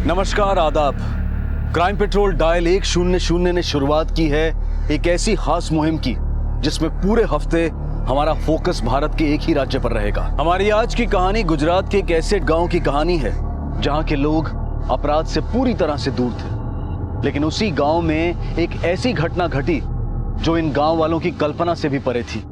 नमस्कार, आदाब। Crime petrol dial 100 ने शुरुआत की है एक ऐसी खास मुहिम की जिसमें पूरे हफ्ते हमारा फोकस भारत के एक ही राज्य पर रहेगा। हमारी आज की कहानी गुजरात के एक ऐसे गांव की कहानी है जहां के लोग अपराध से पूरी तरह से दूर थे, लेकिन उसी गांव में एक ऐसी घटना घटी जो इन गांव वालों की कल्पना से भी परे थी।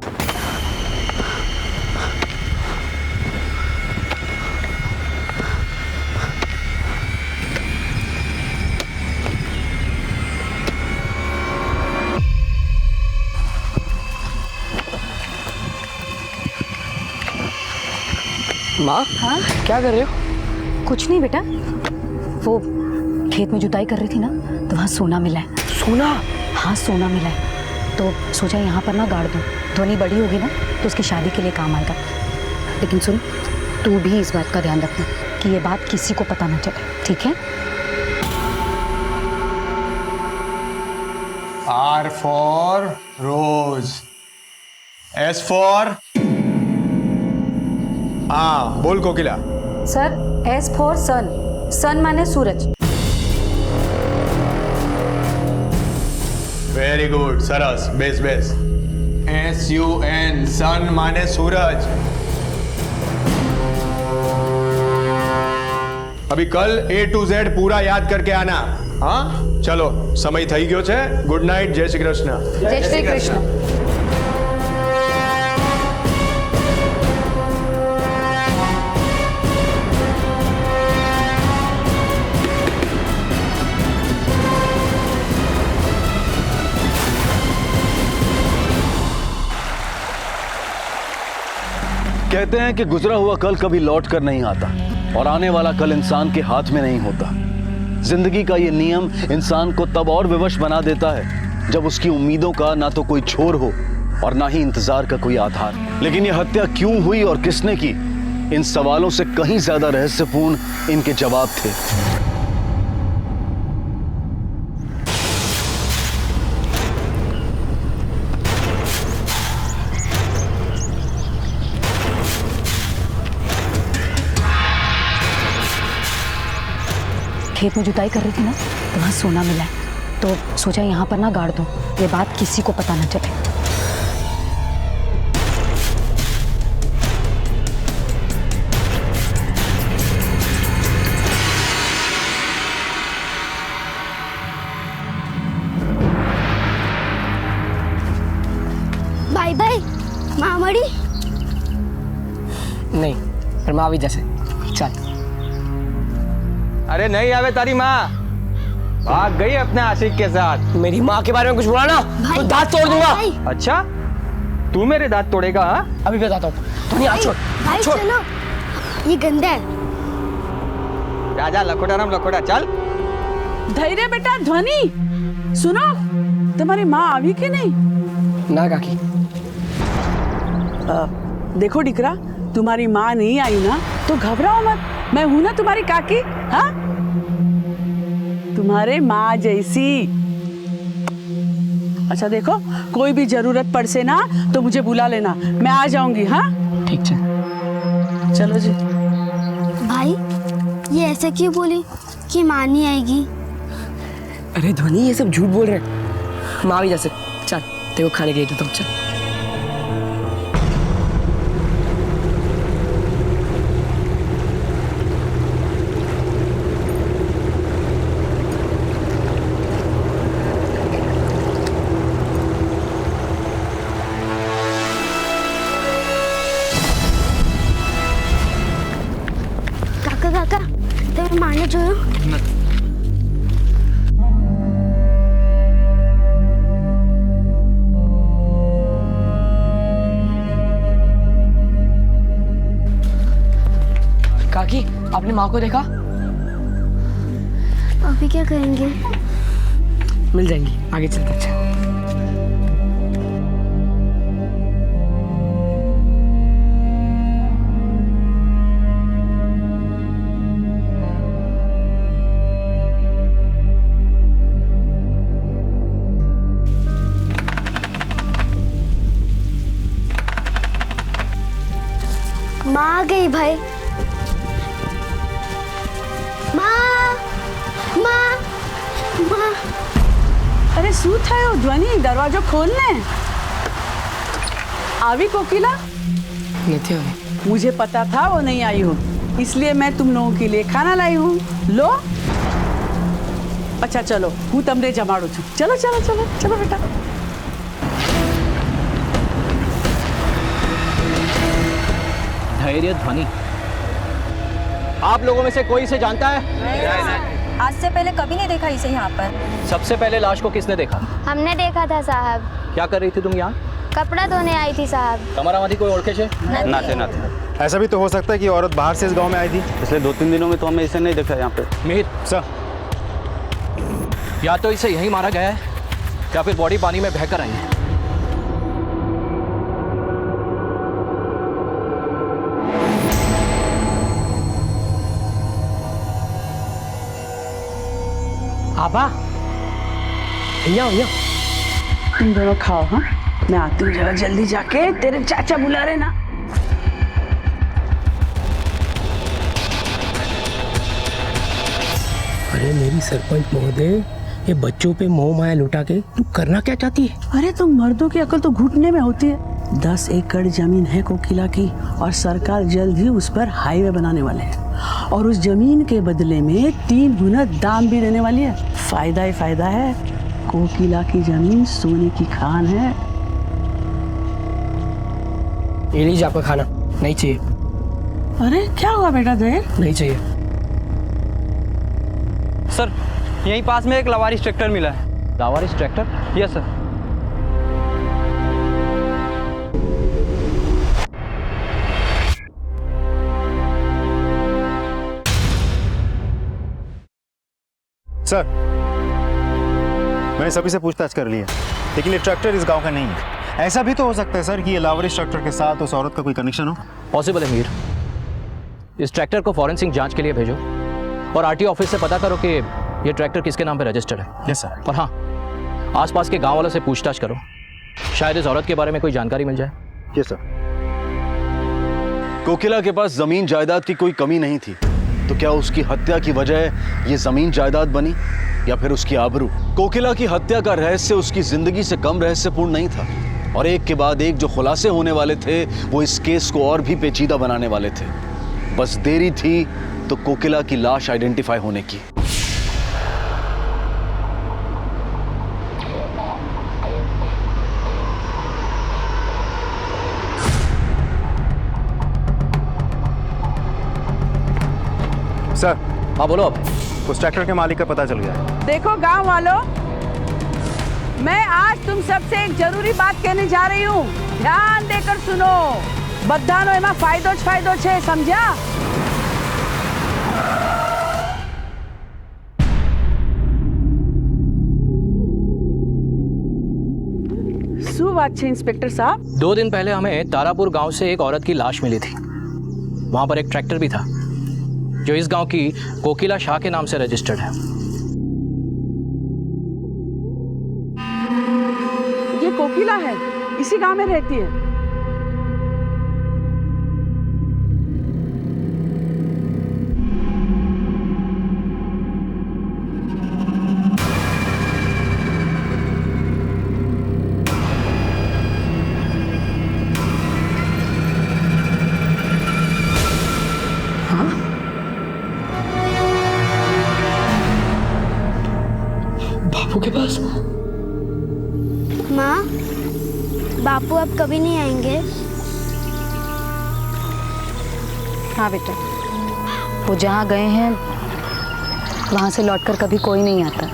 माँ, हाँ क्या कर रहे हो? कुछ नहीं बेटा, वो खेत में जुताई कर रही थी ना, तो वहाँ सोना मिला है। सोना? हाँ सोना मिला है, तो सोचा यहाँ पर ना गाड़ दूँ। ध्वनि बड़ी होगी ना तो उसकी शादी के लिए काम आएगा। लेकिन सुन, तू भी इस बात का ध्यान रखना कि ये बात किसी को पता ना चले, ठीक है? R for Rose. S for हाँ, बोल कोकिला। सर, S फॉर सन। सन माने सूरज। वेरी गुड, सरस, बेस बेस। SUN, सन माने सूरज। अभी कल A to Z पूरा याद करके आना। हाँ चलो, समय થઈ ગયો છે। गुड नाइट, जय श्री कृष्ण। जय श्री कृष्ण। कहते हैं कि गुजरा हुआ कल कभी लौट कर नहीं आता और आने वाला कल इंसान के हाथ में नहीं होता। जिंदगी का ये नियम इंसान को तब और विवश बना देता है जब उसकी उम्मीदों का ना तो कोई छोर हो और ना ही इंतजार का कोई आधार। लेकिन ये हत्या क्यों हुई और किसने की, इन सवालों से कहीं ज्यादा रहस्यपूर्ण इनके जवाब थे। खेत में जुताई कर रही थी ना, तो वहाँ सोना मिला है, तो सोचा यहाँ पर ना गाड़ दूँ। ये बात किसी को पता ना चले। बाय बाय मामड़ी। नहीं, पर माँ भी जैसे। चल। अरे नहीं आवे तारी माँ, भाग गई अपने आशिक के साथ। मेरी माँ के बारे में कुछ बोला ना तो दांत तोड़ दूंगा। अच्छा, तू मेरे दांत तोड़ेगा? हाँ, अभी बताता हूँ। तू नहीं, हाथ छोड़। भाई छोड़। चलो, ये गंदा है। राजा लखोटा राम लखोटा, चल। धैर्य बेटा। ध्वनि सुनो, तुम्हारी माँ आई कि नहीं? ना काकी। देखो डिकरा, तुम्हारी माँ नहीं आई ना तो घबराओ मत, मैं हूं ना तुम्हारी काकी। हाँ, तुम्हारे माँ जैसी। अच्छा देखो, कोई भी जरूरत पड़ से ना तो मुझे बुला लेना, मैं आ जाऊंगी। हाँ ठीक है, चलो जी। भाई ये ऐसा क्यों बोली कि माँ नहीं आएगी? अरे ध्वनि, ये सब झूठ बोल रहे हैं। माँ भी जैसे। चल, तेरे को खाने के लिए देता हूँ। चल। કાકા કાકા, તમે માને જોયો? काकी, आपने माँ को देखा? अभी क्या करेंगे? मिल जाएंगी, आगे चलते। अच्छा। माँ आ गई भाई। माँ, શું થયું ધ્વનિ? દરવાજો ખોલ ને. આવી कोकिला? नहीं अभी. मुझे पता था वो नहीं आई हो, इसलिए मैं तुम लोगों के लिए खाना लाई हूँ. लो. अच्छा चलो, હું તમને જમાડું છું. चलो चलो चलो चलो बेटा. धैर्य ध्वनि, आप लोगों में से कोई इसे जानता है? आज से पहले कभी नहीं देखा इसे यहाँ पर। सबसे पहले लाश को किसने देखा? हमने देखा था साहब. क्या कर रही थी तुम यहाँ? कपड़ा धोने आई थी साहब. તમારામાંથી કોઈ ઓળખે છે? नाते ऐसा भी तो हो सकता है कि औरत बाहर से इस गांव में आई थी. पिछले 2-3 दिनों में तो हमने इसे नहीं देखा यहाँ पे. मिहिर, सर, या तो इसे यहीं मारा गया है या फिर बॉडी पानी में बहकर आई है. आबा यहाँ तुम दोनों खाओ. हाँ, मैं आती हूँ जरा जल्दी जाके. तेरे चाचा बुला रहे ना. अरे मेरी सरपंच महोदय, ये बच्चों पे मोह माया लुटा के तू करना क्या चाहती है? अरे तुम मर्दों की अकल तो घुटने में होती है. 10 एकड़ जमीन है कोकिला की और सरकार जल्द ही उस पर हाईवे बनाने वाले हैं और उस जमीन के बदले में 3 गुना दाम भी देने वाली है. फायदा ही फायदा है. कोकिला की जमीन सोने की खान है. ये लीजिए आपका खाना. नहीं चाहिए. अरे क्या हुआ बेटा देर? नहीं चाहिए. सर, यहीं पास में एक लवारिस ट्रैक्टर मिला है. लवारिस ट्रैक्टर? Yes sir. सर, मैंने सभी से पूछताछ कर ली है, लेकिन ये ट्रैक्टर इस गांव का नहीं है. ऐसा भी तो हो सकता है सर कि ये लावरिस ट्रैक्टर के साथ उस औरत का कोई कनेक्शन हो. पॉसिबल है मीर. इस ट्रैक्टर को फॉरेंसिक जांच के लिए भेजो और आरटीओ ऑफिस से पता करो कि ये ट्रैक्टर किसके नाम पे रजिस्टर्ड है. Yes sir. और हाँ, आसपास के गांव वालों से पूछताछ करो, शायद इस औरत के बारे में कोई जानकारी मिल जाए. Yes sir. कोकिला के पास जमीन जायदाद की कोई कमी नहीं थी, तो क्या उसकी हत्या की वजह ये जमीन जायदाद बनी या फिर उसकी आबरू? कोकिला की हत्या का रहस्य उसकी जिंदगी से कम रहस्यपूर्ण नहीं था और एक के बाद एक जो खुलासे होने वाले थे वो इस केस को और भी पेचीदा बनाने वाले थे. बस देरी थी तो कोकिला की लाश आइडेंटिफाई होने की. सर, हाँ बोलो. अब उस ट्रैक्टर के मालिक का पता चल गया है. देखो गांव वालों, मैं आज तुम सबसे एक जरूरी बात कहने जा रही हूँ. ध्यान देकर सुनो. बधानो एमा फायदो ज फायदो छे, समझा? શું વાત છે इंस्पेक्टर साहब? 2 दिन पहले हमें तारापुर गांव से एक औरत की लाश मिली थी. वहां पर एक ट्रैक्टर भी था जो इस गांव की कोकिला शाह के नाम से रजिस्टर्ड है. ये कोकिला है, इसी गांव में रहती है. बापू के पास? माँ, बापू अब कभी नहीं आएंगे. हाँ बेटा, वो जहाँ गए हैं वहाँ से लौटकर कभी कोई नहीं आता.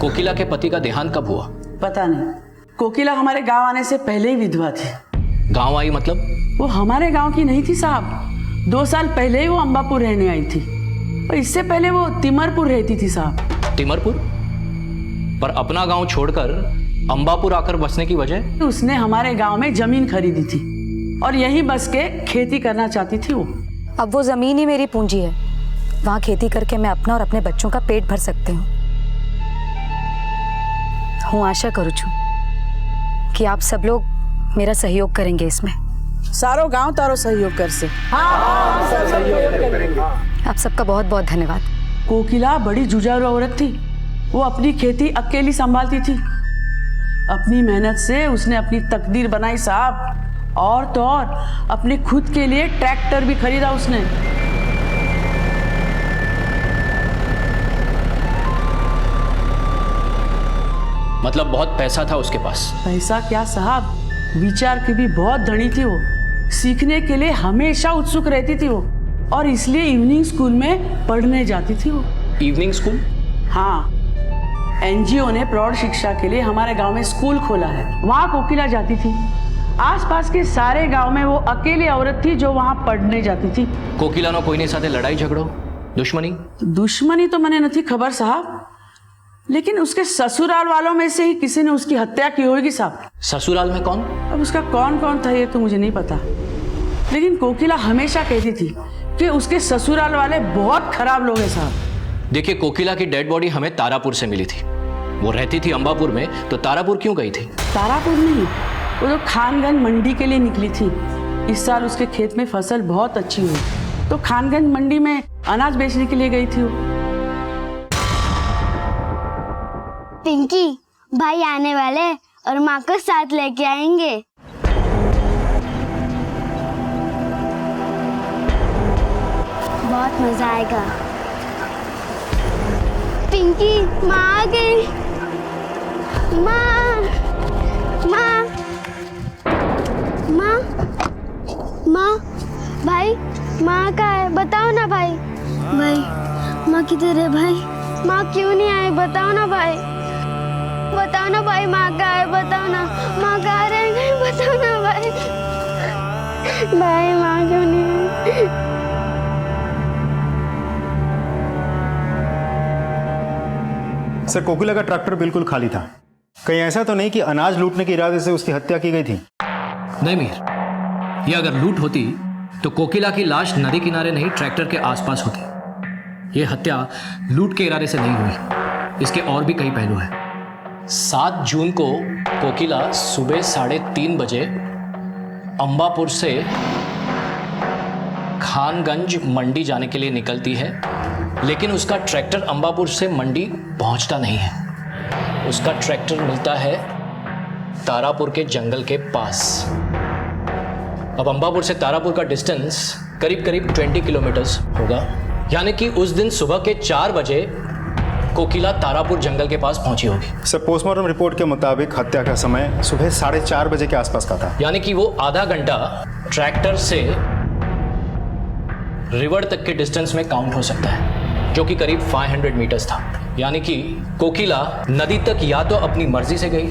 कोकिला के पति का देहांत कब हुआ? पता नहीं. कोकिला हमारे गांव आने से पहले ही विधवा थी. गांव आई मतलब? वो हमारे गांव की नहीं थी साहब. 2 साल पहले ही वो अंबापुर रहने आई थी और इससे पहले वो तिमरपुर रहती थी साहब. तिमरपुर? पर अपना गांव छोड़कर अंबापुर आकर बसने की वजह? उसने हमारे गांव में जमीन खरीदी थी और यहीं बस के खेती करना चाहती थी वो. अब वो जमीन ही मेरी पूंजी है. वहाँ खेती करके मैं अपना और अपने बच्चों का पेट भर सकती हूँ. आशा करूँ छू कि आप सब लोग मेरा सहयोग करेंगे इसमें. सारो गांव तारो सहयोग कर से। आप सबका बहुत बहुत धन्यवाद। कोकिला बड़ी जुझारू औरत थी। वो अपनी खेती अकेली संभालती थी। अपनी मेहनत से उसने अपनी तकदीर बनाई साहब। और तो और अपने खुद के लिए ट्रैक्टर भी खरीदा उसने। मतलब बहुत पैसा था उसके पास। पैसा क्या साहब, विचार की भी बहुत धनी थी वो। सीखने के लिए हमेशा उत्सुक रहती थी वो, और इसलिए इवनिंग स्कूल में पढ़ने जाती थी वो। Evening school? हाँ, एनजीओ ने प्रौढ़ शिक्षा के लिए हमारे गांव में स्कूल खोला है, वहाँ कोकिला जाती थी। आसपास के सारे गांव में वो अकेली औरत थी जो वहाँ पढ़ने जाती थी। कोकिला नो कोई साथे लड़ाई झगड़ो, दुश्मनी? दुश्मनी तो मैंने नहीं खबर साहब, लेकिन उसके ससुराल वालों में से ही किसी ने उसकी हत्या की होगी साहब। ससुराल में कौन? अब उसका कौन कौन था ये तो मुझे नहीं पता, लेकिन कोकिला हमेशा कहती थी कि उसके ससुराल वाले बहुत खराब लोग हैं साहब। देखिए, कोकिला की डेड बॉडी हमें तारापुर से मिली थी। वो रहती थी अंबापुर में, तो तारापुर क्यों गई थी? तारापुर नहीं, वो तो खानगंज मंडी के लिए निकली थी। इस साल उसके खेत में फसल बहुत अच्छी हुई, तो खानगंज मंडी में अनाज बेचने के लिए गई थी वो। पिंकी, भाई आने वाले और माँ को साथ लेके आएंगे। बहुत मजा आएगा। पिंकी, माँ आ गई। माँ, माँ, माँ, माँ, भाई, माँ कहाँ है? बताओ ना भाई। भाई, माँ किधर है भाई? माँ क्यों नहीं आई? बताओ ना भाई। बताओ ना भाई, माँ कहाँ है? बताओ ना, माँ कहाँ रह गई? बताओ ना भाई। भाई, माँ क्यों नहीं आई? सर, कोकिला का ट्रैक्टर बिल्कुल खाली था। कहीं ऐसा तो नहीं कि अनाज लूटने के इरादे से उसकी हत्या की गई थी? नहीं मीर, ये अगर लूट होती तो कोकिला की लाश नदी किनारे नहीं, ट्रैक्टर के आसपास होती। ये हत्या लूट के इरादे से नहीं हुई। इसके और भी कई पहलू हैं। 7 जून को कोकिला सुबह 3:30 बजे अंबापुर से खानगंज मंडी जाने के लिए निकलती है, लेकिन उसका ट्रैक्टर अंबापुर से मंडी पहुंचता नहीं है। उसका ट्रैक्टर मिलता है तारापुर के जंगल के पास। अब अंबापुर से तारापुर का डिस्टेंस करीब करीब 20 किलोमीटर्स होगा, यानी कि उस दिन सुबह के 4 बजे कोकिला तारापुर जंगल के पास पहुंची होगी। सर, पोस्टमार्टम रिपोर्ट के मुताबिक हत्या का समय सुबह 4:30 बजे के आसपास का था, यानी कि वो आधा घंटा ट्रैक्टर से रिवर तक के डिस्टेंस में काउंट हो सकता है, जो कि करीब 500 मीटर्स था। यानी कि कोकिला नदी तक या तो अपनी मर्जी से गई,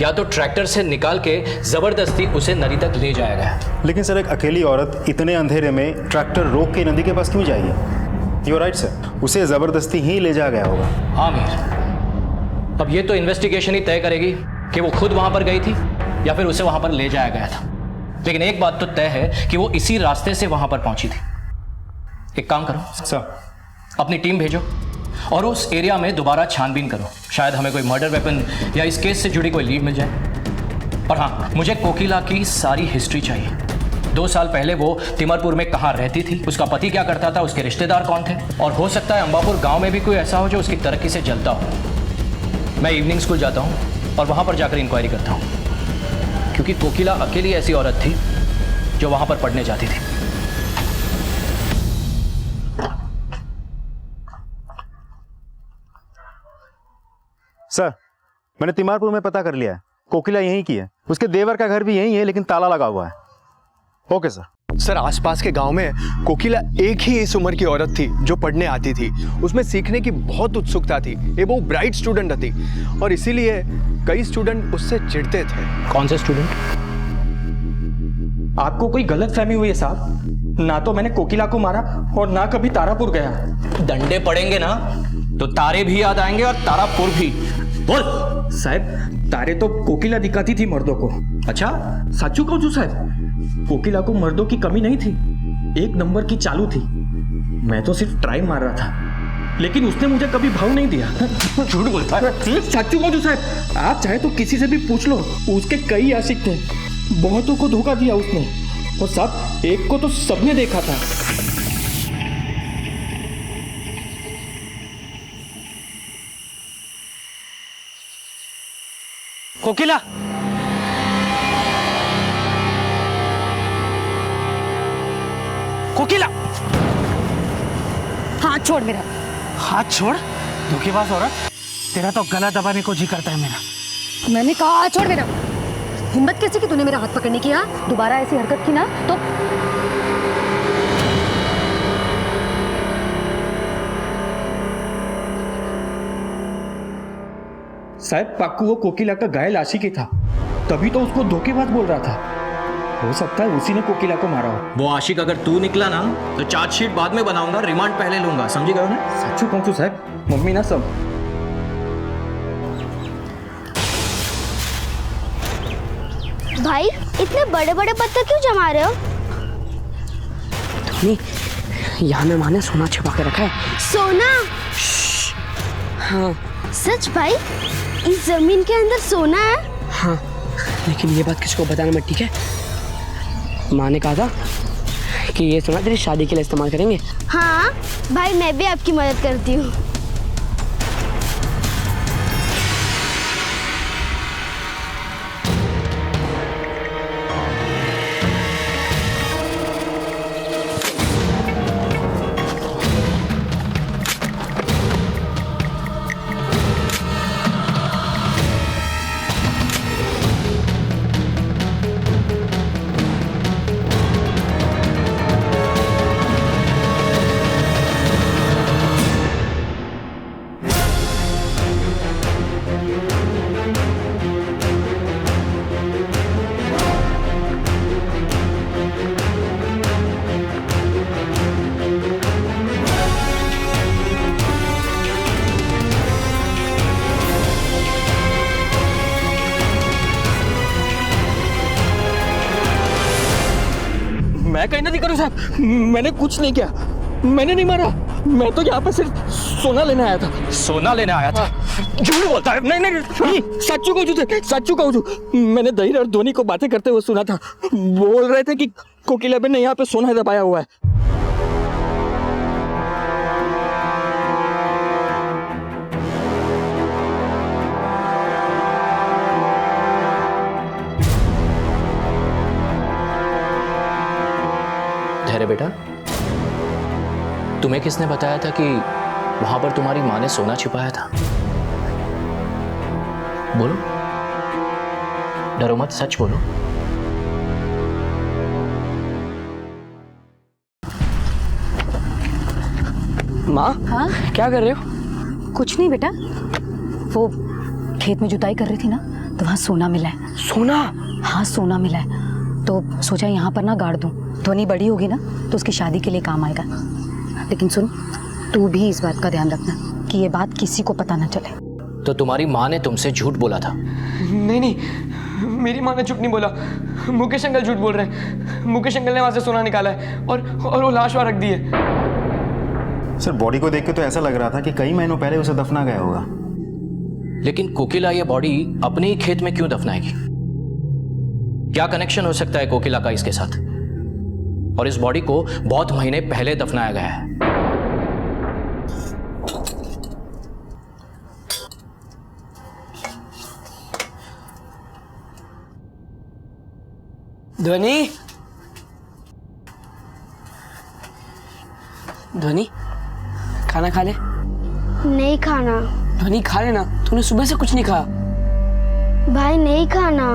या तो ट्रैक्टर से निकाल के जबरदस्ती उसे नदी तक ले जाया गया। लेकिन सर, एक अकेली औरत इतने अंधेरे में ट्रैक्टर रोक के नदी के पास क्यों जाएगी? यू राइट सर, उसे जबरदस्ती ही ले जाया गया होगा। हाँ मीर, अब ये तो इन्वेस्टिगेशन ही तय करेगी कि वो खुद वहां पर गई थी या फिर उसे वहां पर ले जाया गया था। लेकिन एक बात तो तय है कि वो इसी रास्ते से वहां पर पहुंची थी। एक काम करो सर, अपनी टीम भेजो और उस एरिया में दोबारा छानबीन करो। शायद हमें कोई मर्डर वेपन या इस केस से जुड़ी कोई लीड मिल जाए। और हाँ, मुझे कोकिला की सारी हिस्ट्री चाहिए। 2 साल पहले वो तिमरपुर में कहाँ रहती थी, उसका पति क्या करता था, उसके रिश्तेदार कौन थे, और हो सकता है अंबापुर गांव में भी कोई ऐसा हो जो उसकी तरक्की से जलता हो। मैं इवनिंग स्कूल जाता हूँ और वहाँ पर जाकर इंक्वायरी करता हूँ, क्योंकि कोकिला अकेली ऐसी औरत थी जो वहाँ पर पढ़ने जाती थी। सर, मैंने तिमारपुर में पता कर लिया है, कोकिला यहीं की है। उसके देवर का घर भी यहीं है, लेकिन ताला लगा हुआ है। Okay sir. सर, आसपास के गांव में कोकिला एक ही इस उम्र की औरत थी जो पढ़ने आती थी। उसमें सीखने की बहुत उत्सुकता थी। ये बहुत ब्राइट स्टूडेंट थी और इसीलिए कई स्टूडेंट उससे चिढ़ते थे। कौन से स्टूडेंट? आपको कोई गलत फहमी हुई है साहब। ना तो मैंने कोकिला को मारा और ना कभी तारापुर गया। डंडे पड़ेंगे ना तो तारे भी याद आएंगे और तारापुर भी। बोल। साहब, तारे तो कोकिला दिखाती थी मर्दों को। अच्छा, साचू कहूं छू साहब, कोकिला को मर्दों की कमी नहीं थी, 1 नंबर की चालू थी। मैं तो सिर्फ ट्राई मार रहा था, लेकिन उसने मुझे कभी भाव नहीं दिया। झूठ बोलता है। साचू कहूं छू साहब, आप चाहे तो किसी से भी पूछ लो, उसके कई आशिक थे, बहुतों को धोखा दिया उसने। और साहब एक को तो सबने देखा था। कोकिला, कोकिला, हाथ छोड़ मेरा। हाथ छोड़। धोखेबाज औरत, तेरा तो गला दबाने को जी करता है मेरा। मैंने कहा हाथ छोड़ मेरा। हिम्मत कैसे की तूने मेरा हाथ पकड़ने की? दोबारा ऐसी हरकत की ना तो शायद पाक्कू वो कोकिला का घायल आशिक ही था, तभी तो उसको धोखेबाज बोल रहा था। हो सकता है उसी ने कोकिला को मारा हो। वो आशिक अगर तू निकला ना तो चार्जशीट बाद में बनाऊंगा, रिमांड पहले लूंगा, समझी गए ना? सच्चू कहूँ साहब, मम्मी ना सब। भाई इतने बड़े बड़े पत्थर क्यों जमा रहे हो? धोनी, यहाँ में माँ ने सोना छिपा के रखा है। सोना? हाँ सच भाई? इस जमीन के अंदर सोना है? हाँ, लेकिन ये बात किसी को बताना मत, ठीक है? माँ ने कहा था कि ये सोना तेरी शादी के लिए इस्तेमाल करेंगे। हाँ भाई, मैं भी आपकी मदद करती हूँ। मैं कहीं नहीं करूँ साहब, मैंने कुछ नहीं किया, मैंने नहीं मारा। मैं तो यहाँ पर सिर्फ सोना लेने आया था। सोना लेने आया था? झूठ बोलता है। नहीं नहीं, सच्चू कहूँ तुझे, सच्चू कहूँ। मैंने दही और धोनी को बातें करते हुए सुना था। बोल रहे थे कि कोकिला बहन ने यहाँ पे सोना दबाया हुआ है। धैर्य बेटा, तुम्हें किसने बताया था कि वहां पर तुम्हारी माँ ने सोना छिपाया था? बोलो, डरो मत, सच बोलो। माँ, हाँ क्या कर रहे हो? कुछ नहीं बेटा, वो खेत में जुताई कर रही थी ना तो वहाँ सोना मिला है। सोना? हाँ सोना मिला है, तो सोचा यहाँ पर ना गाड़ दूँ। ध्वनि बड़ी होगी ना तो उसकी शादी के लिए काम आएगा। लेकिन सुन, तू भी इस बात का ध्यान रखना कि ये बात किसी को पता ना चले। तो तुम्हारी माँ ने तुमसे झूठ बोला था? नहीं नहीं, मेरी माँ ने झूठ नहीं बोला। मुकेश अंकल झूठ बोल रहे हैं। मुकेश अंकल ने वहां से सोना निकाला है और वो लाश वहां रख दी है। सर, बॉडी को देख के तो ऐसा लग रहा था कि कई महीनों पहले उसे दफना गया होगा। लेकिन कोकिला ये बॉडी अपने ही खेत में क्यों दफनाएगी? क्या कनेक्शन हो सकता है कोकिला का इसके साथ? और इस बॉडी को बहुत महीने पहले दफनाया गया है। ध्वनि, ध्वनि, खाना खा ले। नहीं खाना। ध्वनि खा लेना, तूने सुबह से कुछ नहीं खाया। भाई नहीं खाना।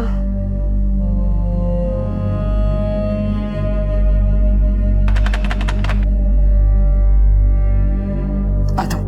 आता हूं।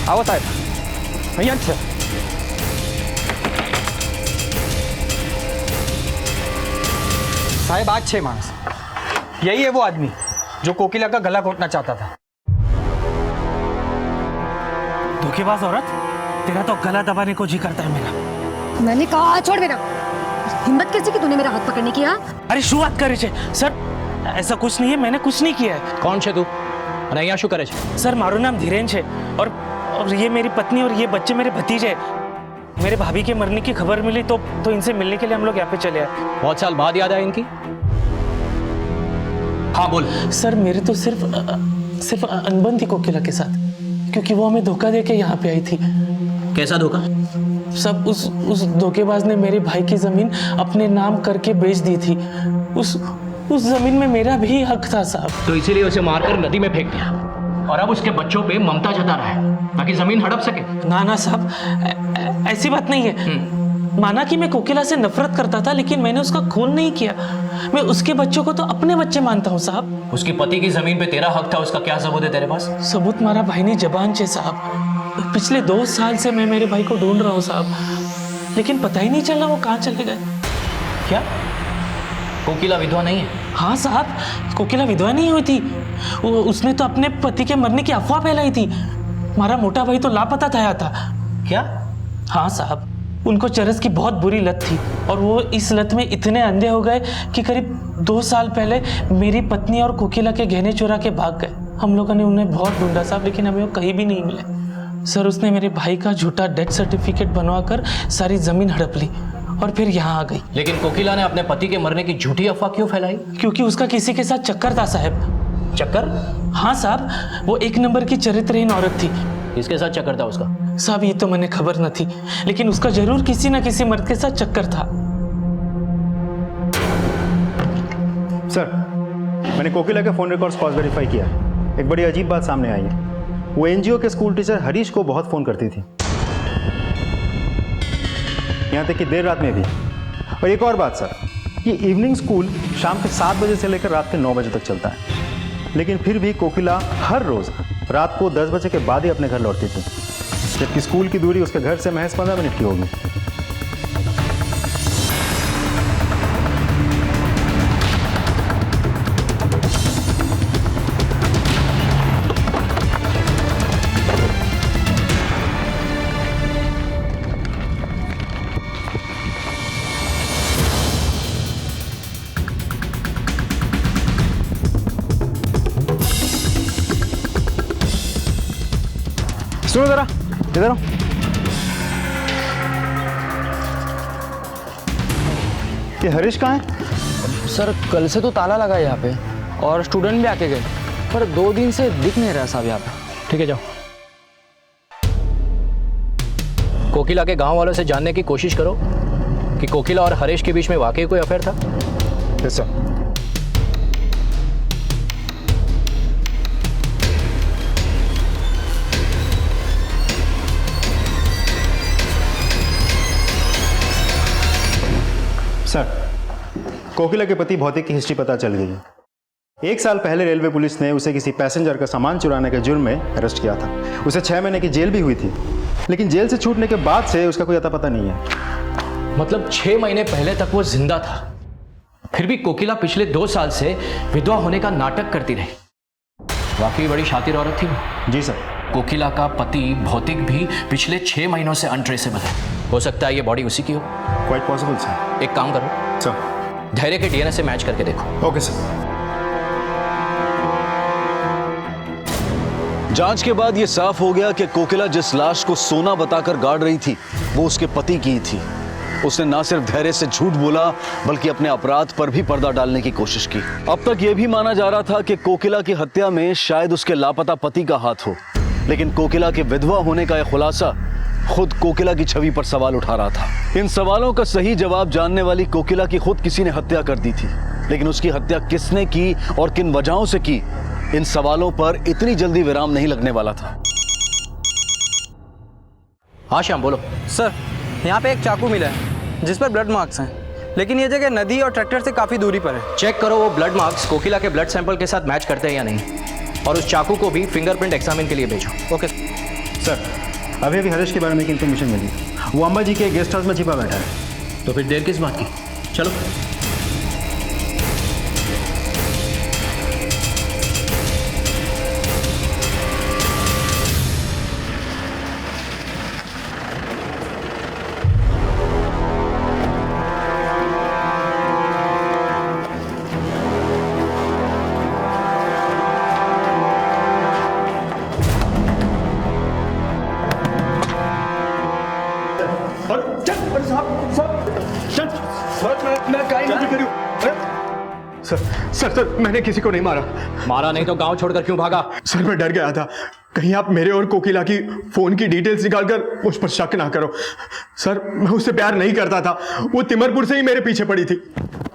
आओ साहब, અહીંયા જ છે। साहब आज 6 मास। यही है वो आदमी जो कोकिला का गला घोटना चाहता था। धोखेबाज औरत, तेरा तो गला दबाने को जी करता है मेरा। मैंने कहा छोड़ मेरा। हिम्मत कैसे की तूने मेरा हाथ पकड़ने की? अरे શું વાત કરે છે સર? ऐसा कुछ नहीं है, मैंने कुछ नहीं किया है। કોણ છે તું અને અહીંયા શું કરે છે? सर मारू नाम धीरेन है और ये मेरी पत्नी और ये बच्चे मेरे भतीजे। मेरे भाभी के मरने की खबर मिली तो इनसे मिलने के लिए हम लोग यहाँ पे चले आए। बहुत साल बाद याद आया इनकी? हाँ बोल। सर मेरी तो सिर्फ अनबन थी कोकिला के साथ, क्योंकि वो हमें धोखा दे के यहाँ पे आई थी। कैसा धोखा? सब उस धोखेबाज ने मेरे भाई की जमीन अपने नाम करके बेच दी थी। उस जमीन में मेरा भी हक था साहब। तो इसीलिए उसे मारकर नदी में फेंक दिया और अब उसके बच्चों पे ममता जता रहा है ताकि जमीन हड़प सके। ना साहब, ऐसी बात नहीं है। माना कि मैं कोकिला से नफरत करता था, लेकिन मैंने उसका खून नहीं किया। मैं उसके बच्चों को तो अपने बच्चे मानता हूँ साहब। उसकी पति की जमीन पे तेरा हक था, उसका क्या सबूत है तेरे पास? सबूत मारा भाई ने जबान चे साहब। पिछले 2 साल से मैं मेरे भाई को ढूंढ रहा हूँ साहब, लेकिन पता ही नहीं चला वो कहाँ चले गए। क्या कोकिला विधवा नहीं है? हाँ साहब, कोकिला विधवा नहीं हुई थी। उसने तो अपने पति के मरने की अफवाह फैलाई थी। हमारा मोटा भाई तो लापता था। क्या? हाँ साहब, उनको चरस की बहुत बुरी लत थी और वो इस लत में इतने अंधे हो गए कि करीब 2 साल पहले मेरी पत्नी और कोकिला के गहने चुरा के भाग गए। हम लोगों ने उन्हें बहुत ढूंढा साहब, लेकिन हमें वो कहीं भी नहीं मिले। सर उसने मेरे भाई का झूठा डेथ सर्टिफिकेट बनवाकर सारी जमीन हड़प ली और फिर यहाँ आ गई। लेकिन कोकिला ने अपने पति के मरने की झूठी अफवाह क्यों फैलाई? क्योंकि उसका किसी के साथ चक्कर था साहब। चक्कर? हाँ साहब, वो 1 नंबर की चरित्रहीन औरत थी। किसके साथ चक्कर था उसका? साहब ये तो मैंने खबर न थी, लेकिन उसका जरूर किसी न किसी मर्द के साथ चक्कर था। सर, मैंने कोकिला के फ़ोन रिकॉर्ड्स क्रॉस वेरीफाई किया। एक बड़ी अजीब बात सामने आई है। वो एनजीओ के स्कूल टीचर हरीश को बहुत फ़ोन करती थी, यहाँ तक कि देर रात में भी। और एक और बात सर, ये इवनिंग स्कूल शाम के 7 बजे से लेकर रात के 9 बजे तक चलता है, लेकिन फिर भी कोकिला हर रोज़ रात को 10 बजे के बाद ही अपने घर लौटती थी, जबकि स्कूल की दूरी उसके घर से महज 15 मिनट की होगी। सुनो जरा, इधर आओ। ये हरीश कहाँ है? सर कल से तो ताला लगा है यहाँ पे और स्टूडेंट भी आके गए, पर 2 दिन से दिख नहीं रहा साहब यहाँ पे। ठीक है जाओ। कोकिला के गांव वालों से जानने की कोशिश करो कि कोकिला और हरीश के बीच में वाकई कोई अफेयर था। Yes sir. सर, कोकिला के पति भौतिक की हिस्ट्री पता चल गई है। 1 साल पहले रेलवे पुलिस ने उसे किसी पैसेंजर का सामान चुराने के जुर्म में अरेस्ट किया था। उसे 6 महीने की जेल भी हुई थी, लेकिन जेल से छूटने के बाद से उसका कोई अता पता नहीं है। मतलब 6 महीने पहले तक वो जिंदा था, फिर भी कोकिला पिछले 2 साल से विधवा होने का नाटक करती रही। वाकई बड़ी शातिर औरत थी। जी सर। कोकिला का पति भौतिक भी पिछले 6 महीनों से अनट्रेसेबल है। हो सकता है ये बॉडी उसी की हो। Quite possible sir. एक काम करो सर, धैर्य के डीएनए से मैच करके देखो। Okay sir. जांच के बाद यह साफ हो गया कि कोकिला जिस लाश को सोना बताकर गाड़ रही थी वो उसके पति की ही थी। उसने ना सिर्फ धैर्य से झूठ बोला बल्कि अपने अपराध पर भी पर्दा डालने की कोशिश की। अब तक यह भी माना जा रहा था कि कोकिला की हत्या में शायद उसके लापता पति का हाथ हो, लेकिन कोकिला के विधवा होने का यह खुलासा खुद कोकिला की छवि पर सवाल उठा रहा था। इन सवालों का सही जवाब जानने वाली कोकिला की खुद किसी ने हत्या कर दी थी, लेकिन उसकी हत्या किसने की और किन वजहों से की, इन सवालों पर इतनी जल्दी विराम नहीं लगने वाला था। हाँ श्याम बोलो। सर यहाँ पे एक चाकू मिला है जिस पर ब्लड मार्क्स हैं, लेकिन ये जगह नदी और ट्रैक्टर से काफ़ी दूरी पर है। चेक करो वो ब्लड मार्क्स कोकिला के ब्लड सैंपल के साथ मैच करते हैं या नहीं, और उस चाकू को भी फिंगरप्रिंट एग्जामिन के लिए भेजो। ओके सर, अभी हरीश के बारे में एक इन्फॉर्मेशन मिली। वो अंबा जी के गेस्ट हाउस में छिपा बैठा है। तो फिर देर किस बात की? चलो। और चल, अरे साहब चल, सर मैं काहे नहीं करूं? सर मैंने किसी को नहीं मारा। मारा नहीं तो गांव छोड़कर क्यों भागा? सर मैं डर गया था, कहीं आप मेरे और कोकिला की फोन की डिटेल्स निकालकर मुझ पर शक ना करो। सर मैं उससे प्यार नहीं करता था, वो तिमरपुर से ही मेरे पीछे पड़ी थी।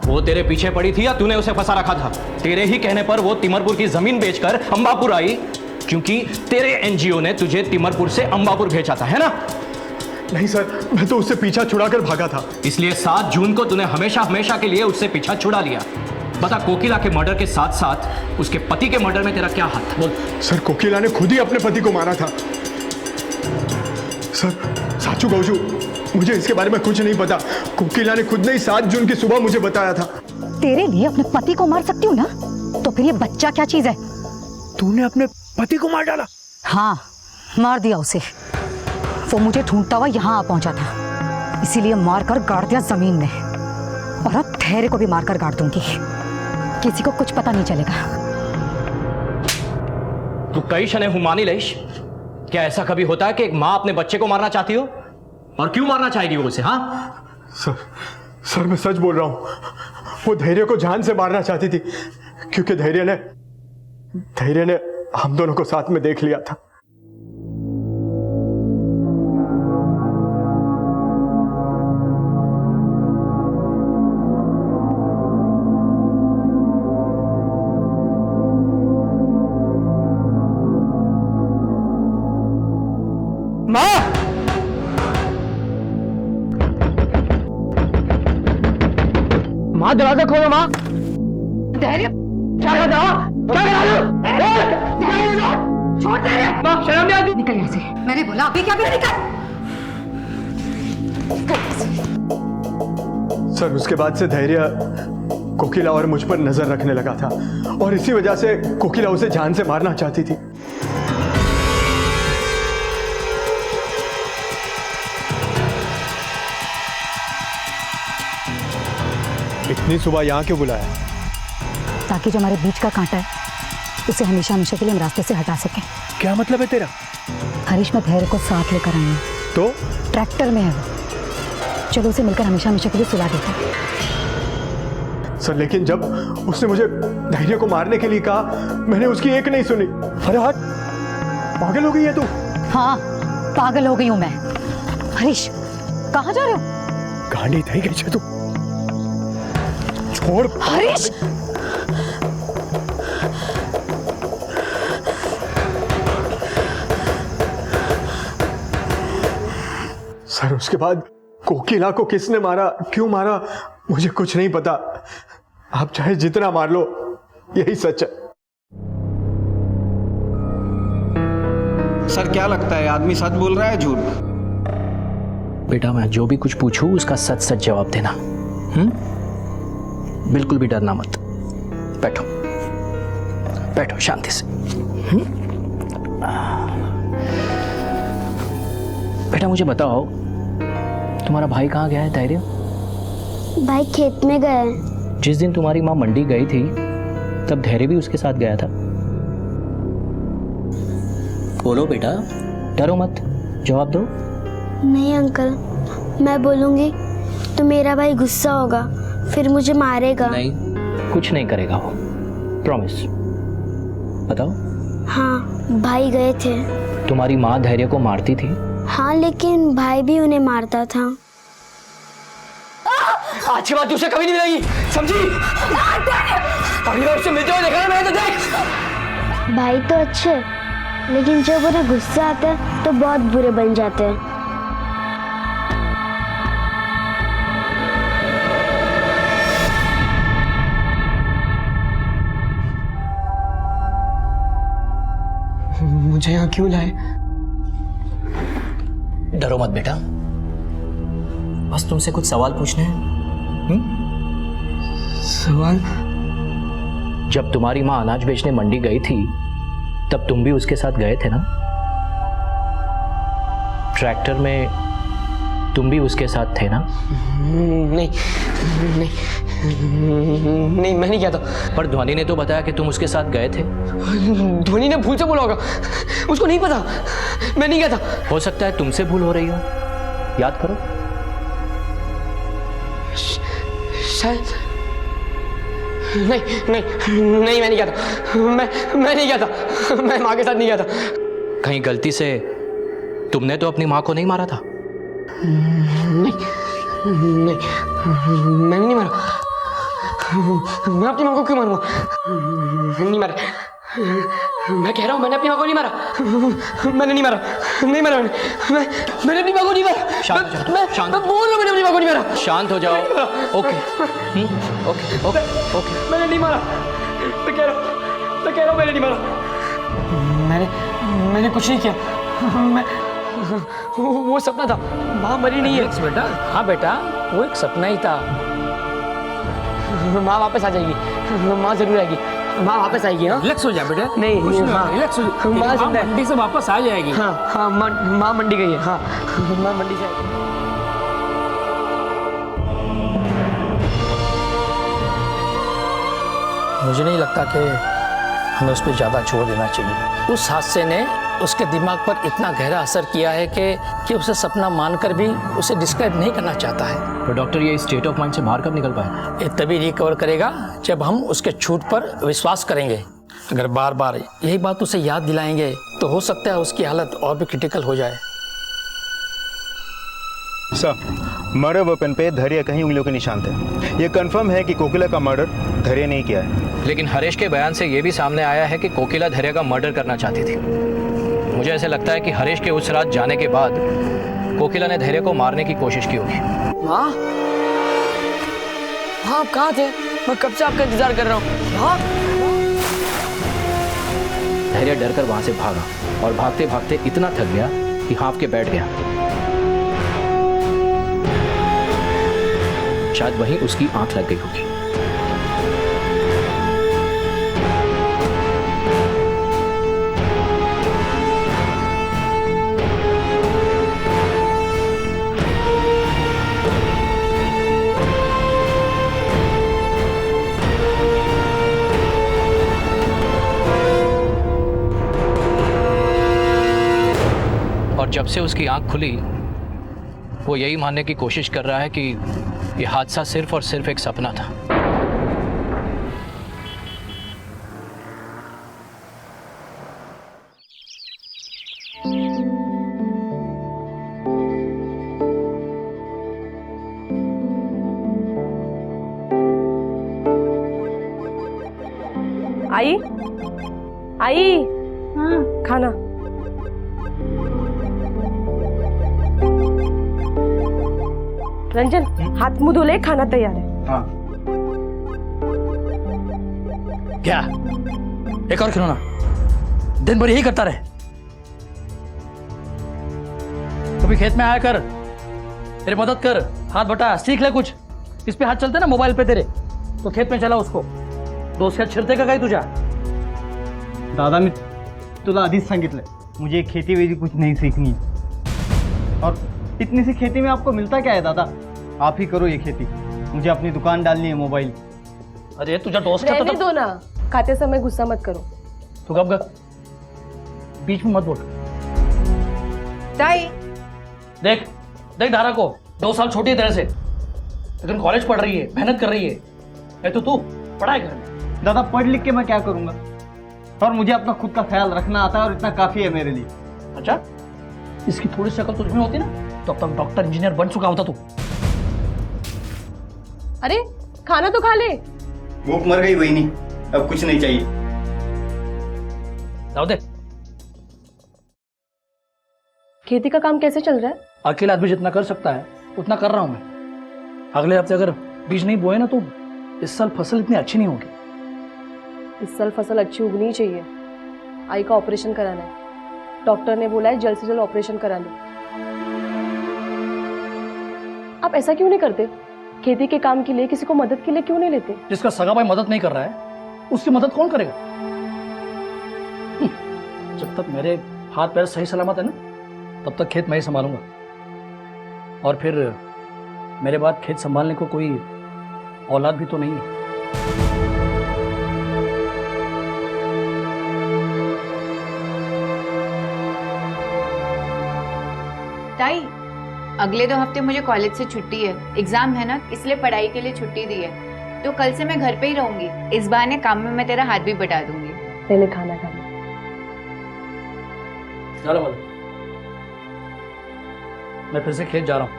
वो तेरे पीछे पड़ी थी या तूने उसे फंसा रखा था? तेरे ही कहने पर वो तिमरपुर की जमीन बेचकर अंबापुर आई, क्योंकि तेरे एनजीओ ने तुझे तिमरपुर से अंबापुर भेजा था, है ना? नहीं सर, मैं तो उससे पीछा छुड़ाकर भागा था। इसलिए 7 जून को तूने हमेशा हमेशा के लिए उससे पीछा छुड़ा लिया। बता, कोकिला के मर्डर के साथ साथ उसके पति के मर्डर में तेरा क्या हाथ? बोल। सर कोकिला ने खुद ही अपने पति को मारा था। सर साचू गौजू, मुझे इसके बारे में कुछ नहीं पता। कोकिला ने खुद ने ही 7 जून की सुबह मुझे बताया था। तेरे लिए अपने पति को मार सकती हूँ ना, तो फिर ये बच्चा क्या चीज है? तूने अपने पति को मार डाला? हाँ, मार दिया उसे। वो मुझे ढूंढता हुआ यहाँ आ पहुंचा था, इसीलिए मारकर गाड़ दिया जमीन में। और अब धैर्य को भी मारकर गाड़ दूंगी, किसी को कुछ पता नहीं चलेगा। तू कई शने हुमानी लेश, क्या ऐसा कभी होता है कि एक माँ अपने बच्चे को मारना चाहती हो? और क्यों मारना चाहेगी वो उसे? हाँ सर मैं सच बोल रहा हूं, वो धैर्य को जान से मारना चाहती थी, क्योंकि धैर्य ने हम दोनों को साथ में देख लिया था। माँ दरवाजा खोलो। माँ धैर्य, क्या कर रहा हो? क्या कर रहा हो? छोड़ दे। माँ शर्म नहीं आती? निकल यहाँ से, मैंने बोला अभी क्या भी निकल। सर उसके बाद से धैर्य कोकिला और मुझ पर नजर रखने लगा था, और इसी वजह से कोकिला उसे जान से मारना चाहती थी। इतनी सुबह यहाँ क्यों बुलाया? ताकि जो हमारे बीच का कांटा है उसे हमेशा हमेशा के लिए हम रास्ते से हटा सकें। क्या मतलब है तेरा? हरीश, मैं धैर्य को साथ लेकर आई हूँ। तो ट्रैक्टर में है वो, चलो उसे मिलकर हमेशा हमेशा के लिए सुला देते हैं। सर लेकिन जब उसने मुझे धैर्य को मारने के लिए कहा, मैंने उसकी एक नहीं सुनी। अरे हट, पागल हो गई है तू? हाँ, पागल हो गई हूँ मैं। हरीश, कहाँ जा रहे हो? गांडी थई गई है तू, छोड़। हरीश, सर उसके बाद कोकिला को किसने मारा, क्यों मारा, मुझे कुछ नहीं पता। आप चाहे जितना मार लो, यही सच है। सर क्या लगता है, आदमी सच बोल रहा है झूठ? बेटा मैं जो भी कुछ पूछूं उसका सच सच जवाब देना। बिल्कुल भी डरना मत। बैठो बैठो शांति से। बेटा मुझे बताओ, तुम्हारा भाई कहाँ गया है धैर्य? भाई खेत में गए हैं। जिस दिन तुम्हारी माँ मंडी गई थी तब धैर्य भी उसके साथ गया था। बोलो बेटा, डरो मत, जवाब दो। नहीं अंकल, मैं बोलूंगी तो मेरा भाई गुस्सा होगा, फिर मुझे मारेगा। नहीं, कुछ नहीं करेगा वो, प्रॉमिस। बताओ। हाँ, भाई गए थे। तुम्हारी माँ धैर्य को मारती थी? हाँ, लेकिन भाई भी उन्हें मारता था। अच्छी बात तुझसे कभी नहीं मिलेगी, समझी? अभी उससे मिलते हुए देखा ना मैंने, तो देख। भाई तो अच्छे, लेकिन जब उन्हें गुस्सा आता है तो बहुत बुरे बन जाते हैं। मुझे यहाँ क्यों लाए? डरो मत बेटा, बस तुमसे कुछ सवाल पूछने हैं। सवाल? जब तुम्हारी माँ अनाज बेचने मंडी गई थी तब तुम भी उसके साथ गए थे ना? ट्रैक्टर में तुम भी उसके साथ थे ना? नहीं नहीं नहीं, मैं नहीं गया था। पर ध्वनि ने तो बताया कि तुम उसके साथ गए थे। ध्वनि ने भूल से बोला होगा, उसको नहीं पता, मैं नहीं गया था। हो सकता है तुमसे भूल हो रही हो, याद करो। शायद नहीं नहीं नहीं, मैं नहीं गया था, मैं नहीं गया था, मैं माँ के साथ नहीं गया था। कहीं गलती से तुमने तो अपनी माँ को नहीं मारा था? नहीं नहीं, मैंने नहीं मारा। मैं अपनी माँ को क्यों मारूंगा? नहीं मारा, मैं कह रहा हूँ मैंने अपनी माँ को नहीं मारा। मैंने नहीं मारा, नहीं मारा मैंने अपनी माँ को नहीं मारा। मैं बोल रहा हूँ मैंने अपनी माँ को नहीं मारा। शांत हो जाओ। Okay okay okay okay. मैंने नहीं मारा, मैं कह रहा हूँ मैंने नहीं मारा। मैंने कुछ नहीं किया। मैं वो सपना था, माँ मरी नहीं है। बेटा, हाँ बेटा, वो एक सपना ही था। माँ वापस आ जाएगी, माँ जरूर आएगी, माँ वापस आएगी। हाँ रिलैक्स हो जा बेटा। नहीं, हाँ, रिलैक्स हो जा। माँ जिंदा है। मंडी से वापस आ जाएगी। हाँ हाँ, माँ मंडी गई है। हाँ, माँ मंडी से आएगी। मुझे नहीं लगता कि हमें उस पर ज़्यादा जोर देना चाहिए। उस हादसे ने उसके दिमाग पर इतना गहरा असर किया है कि उसे सपना मानकर भी उसे डिस्क्राइब नहीं करना चाहता है। तो डॉक्टर ये स्टेट ऑफ माइंड से बाहर कब निकल पाए? ये तभी रिकवर करेगा जब हम उसके झूठ पर विश्वास करेंगे। अगर बार बार यही बात उसे याद दिलाएंगे तो हो सकता है उसकी हालत और भी क्रिटिकल हो जाए। सर, मर्डर वेपन पे धैर्य कहीं उंगलियों के निशान थे। ये कंफर्म है कि कोकिला का मर्डर धैर्य नहीं किया है। लेकिन हरीश के बयान से ये भी सामने आया है कि कोकिला धैर्य का मर्डर करना चाहती थी। मुझे ऐसे लगता है कि हरीश के उस रात जाने के बाद कोकिला ने धैर्य को मारने की कोशिश की होगी। हाँ हाँ, आप कहाँ थे? मैं कब से आपका इंतजार कर रहा हूँ। हाँ, धैर्य डर कर वहां से भागा और भागते भागते इतना थक गया कि हाँफ के बैठ गया। शायद वहीं उसकी आंख लग गई होगी। और जब से उसकी आंख खुली वो यही मानने की कोशिश कर रहा है कि ये हादसा सिर्फ और सिर्फ एक सपना था। आई आई, खाना। रंजन, हाथ मुंह धो ले, खाना तैयार है। हाँ। क्या एक और खिलौना? दिन भर यही करता रहे। कभी खेत में आया कर, तेरी मदद कर, हाथ बटा, सीख ले कुछ। इस पे हाथ चलते ना मोबाइल पे तेरे, तो खेत में चला उसको। दोस्त का छिरते का काही तुझ्या? दादा, मी तुला आधीच सांगितलंय, मुझे खेती वेती कुछ नहीं सीखनी है। और इतनी सी खेती में आपको मिलता क्या है दादा? आप ही करो ये खेती, मुझे अपनी दुकान डालनी है मोबाइल। अरे तुझा दोस्त का रहने दो ना, खाते समय गुस्सा मत करो। तू गप गप, बीच में मत बोल। ताई, देख देख धारा को, 2 साल छोटी है तेरे से, लेकिन कॉलेज पढ़ रही है, मेहनत कर रही है। तो तू पढ़ाई घर में। दादा, पढ़ लिख के मैं क्या करूंगा? और मुझे अपना खुद का ख्याल रखना आता है और इतना काफी है मेरे लिए। अच्छा, इसकी थोड़ी सी अकल तुझमें होती ना तो अब तक डॉक्टर इंजीनियर बन चुका होता तू। अरे खाना तो खा ले। भूख मर गई, वही नहीं, अब कुछ नहीं चाहिए। जाओ दे। खेती का काम कैसे चल रहा है? अकेला आदमी जितना कर सकता है उतना कर रहा हूं मैं। अगले हफ्ते अगर बीज नहीं बोए ना तो इस साल फसल इतनी अच्छी नहीं होगी। इस साल फसल अच्छी उगनी चाहिए। आई का ऑपरेशन कराना है, डॉक्टर ने बोला है जल्द से जल्द ऑपरेशन करा लो। आप ऐसा क्यों नहीं करते? खेती के काम के लिए किसी को मदद के लिए क्यों नहीं लेते? जिसका सगा भाई मदद नहीं कर रहा है उसकी मदद कौन करेगा? जब तक मेरे हाथ पैर सही सलामत है ना तब तक खेत मैं ही संभालूंगा। और फिर मेरे बाद खेत संभालने को कोई औलाद भी तो नहीं है। ताई, अगले 2 हफ्ते मुझे कॉलेज से छुट्टी है, एग्जाम है ना, इसलिए पढ़ाई के लिए छुट्टी दी है। तो कल से मैं घर पे ही रहूंगी। इस बहाने काम में मैं तेरा हाथ भी बटा दूंगी। पहले खाना खाना। चलो बोलो, मैं फिर से खेत जा रहा हूँ,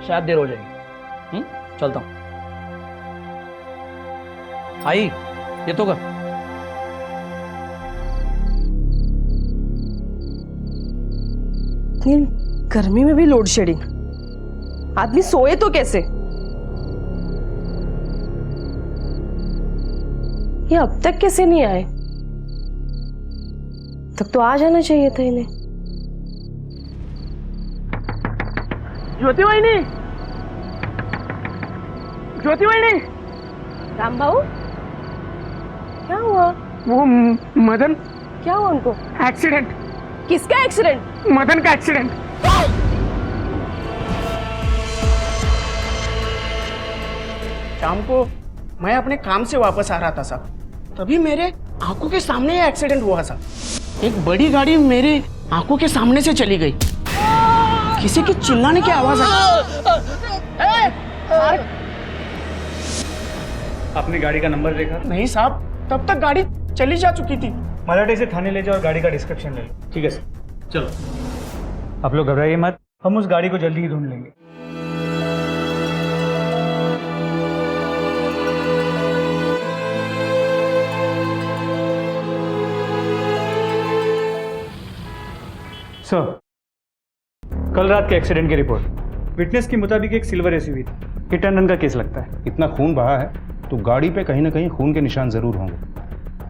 शायद देर हो जाएगी। चलता हूँ। आई ये तो कर। इतनी गर्मी में भी लोड शेडिंग, आदमी सोए तो कैसे? ये अब तक कैसे नहीं आए? तब तो आ जाना चाहिए था इन्हें। ज्योति वाहिनी, ज्योति वाहिनी। राम भाऊ, क्या हुआ? वो मदन। क्या हुआ उनको? एक्सीडेंट। किसका एक्सीडेंट? मदन का एक्सीडेंट। शाम को मैं अपने काम से वापस आ रहा था साहब, तभी मेरे आंखों के सामने ये एक्सीडेंट हुआ साहब। एक बड़ी गाड़ी मेरे आंखों के सामने से चली गई। किसी की चिल्लाने की आवाज आई। आपने गाड़ी का नंबर देखा? नहीं साहब, तब तक गाड़ी चली जा चुकी थी। मलाटे से थाने ले जाओ और गाड़ी का डिस्क्रिप्शन ले लो। ठीक है सर, चलो। आप लोग घबराइए मत, हम उस गाड़ी को जल्दी ही ढूंढ लेंगे। सर, कल रात के एक्सीडेंट की रिपोर्ट। विटनेस के मुताबिक एक सिल्वर एसयूवी था। हिट एंड रन का केस लगता है। इतना खून बहा है तो गाड़ी पे कहीं ना कहीं खून के निशान जरूर होंगे।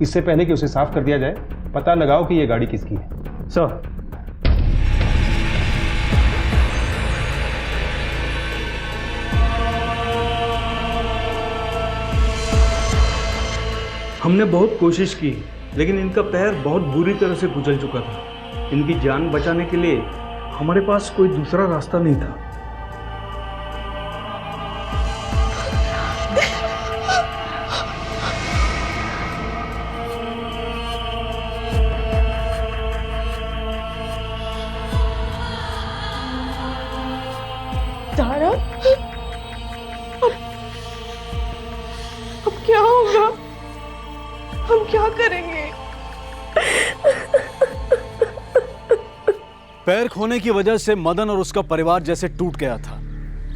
इससे पहले कि उसे साफ कर दिया जाए, पता लगाओ कि यह गाड़ी किसकी है। सर, हमने बहुत कोशिश की, लेकिन इनका पैर बहुत बुरी तरह से कुचल चुका था। इनकी जान बचाने के लिए हमारे पास कोई दूसरा रास्ता नहीं था। तारा, अब क्या होगा? हम क्या करेंगे? पैर खोने की वजह से मदन और उसका परिवार जैसे टूट गया था।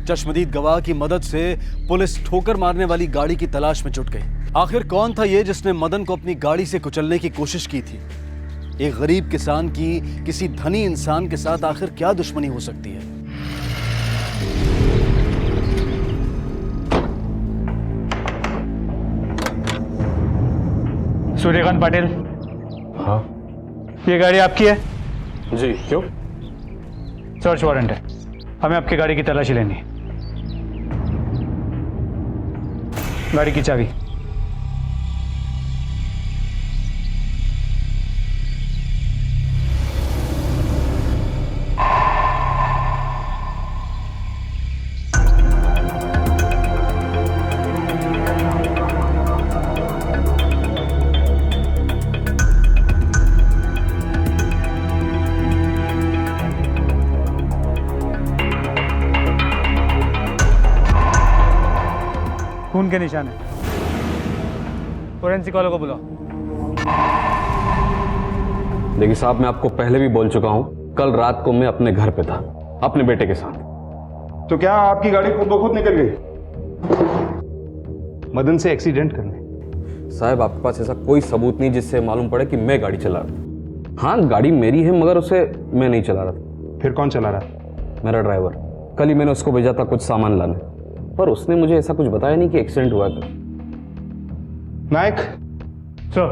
चश्मदीद गवाह की मदद से पुलिस ठोकर मारने वाली गाड़ी की तलाश में जुट गई। आखिर कौन था ये जिसने मदन को अपनी गाड़ी से कुचलने की कोशिश की थी? एक गरीब किसान की किसी धनी इंसान के साथ आखिर क्या दुश्मनी हो सकती है? सूर्यकांत पाटिल। हाँ, ये गाड़ी आपकी है? जी, क्यों? सर्च वारंट है, हमें आपकी गाड़ी की तलाशी लेनी है। गाड़ी की चाबी। खून के निशान है। फोरेंसिक वालों को बुलाओ। देखिए साहब, मैं आपको पहले भी बोल चुका हूं, कल रात को मैं अपने घर पे था अपने बेटे के साथ। तो क्या आपकी गाड़ी खुद ब खुद निकल गई मदन से एक्सीडेंट करने? साहब, आपके पास ऐसा कोई सबूत नहीं जिससे मालूम पड़े कि मैं गाड़ी चला रहा था। हाँ, गाड़ी मेरी है, मगर उसे मैं नहीं चला रहा था। फिर कौन चला रहा था? मेरा ड्राइवर। कल ही मैंने उसको भेजा था कुछ सामान लाने, पर उसने मुझे ऐसा कुछ बताया नहीं कि एक्सीडेंट हुआ था। नायक सर,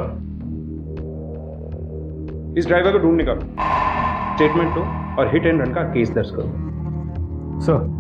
इस ड्राइवर को ढूंढ निकालो, स्टेटमेंट लो और हिट एंड रन का केस दर्ज करो। सर,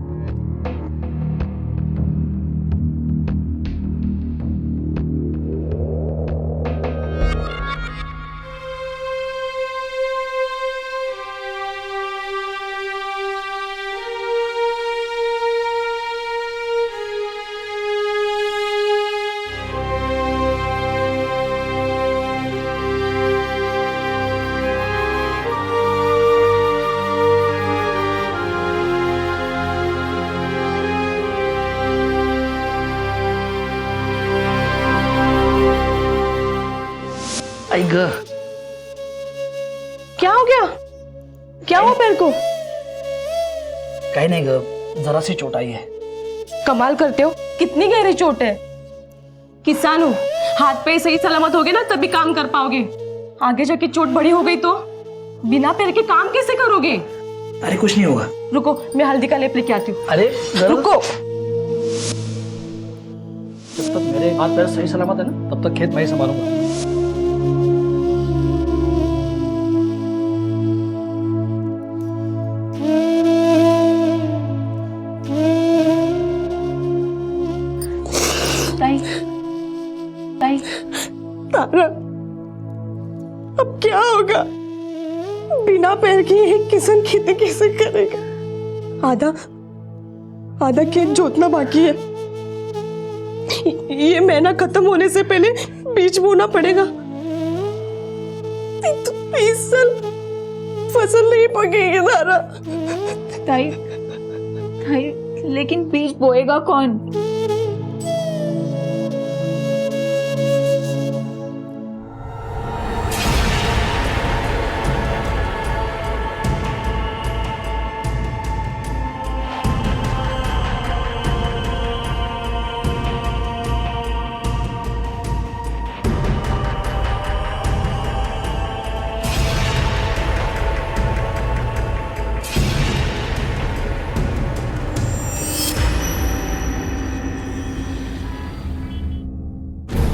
ग। क्या हो गया? क्या हुआ पैर को? कहीं नहीं ग, जरा सी चोट आई है। कमाल करते हो, कितनी गहरी चोट है? किसान हो, हाथ पे सही सलामत होगे ना तभी काम कर पाओगे। आगे जाके चोट बड़ी हो गई तो बिना पैर के काम कैसे करोगे? अरे कुछ नहीं होगा। रुको, मैं हल्दी का लेप लेके आती हूँ। अरे रुको। जब तक मेरे हाथ पैर सही सलामत है ना, तब तक खेत मैं ही संभालूंगा। तारा, अब क्या होगा? बिना पैर की एक किसान खेती कैसे करेगा? आधा खेत जोतना बाकी है। ये महीना खत्म होने से पहले बीज बोना पड़ेगा। तो 20 साल फसल नहीं पकेगी तारा। ताई, लेकिन बीज बोएगा कौन?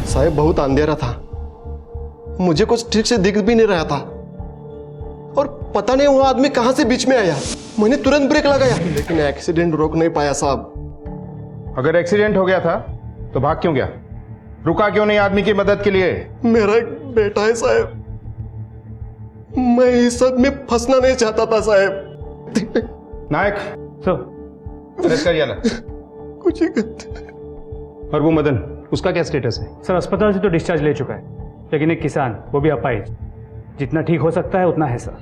साहब बहुत अंधेरा था, मुझे कुछ ठीक से दिख भी नहीं रहा था और पता नहीं वो आदमी कहां से बीच में आया। मैंने तुरंत ब्रेक लगाया लेकिन एक्सीडेंट रोक नहीं पाया साहब। अगर एक्सीडेंट हो गया था तो भाग क्यों गया? रुका क्यों नहीं आदमी की मदद के लिए? मेरा एक बेटा है साहब, मैं इस सब में फंसना नहीं चाहता था साहब। नायक अरेस्ट करिए ना। कुछ और वो मदन, उसका क्या स्टेटस है? सर अस्पताल से तो डिस्चार्ज ले चुका है, लेकिन एक किसान, वो भी अपाहिज, जितना ठीक हो सकता है उतना है सर।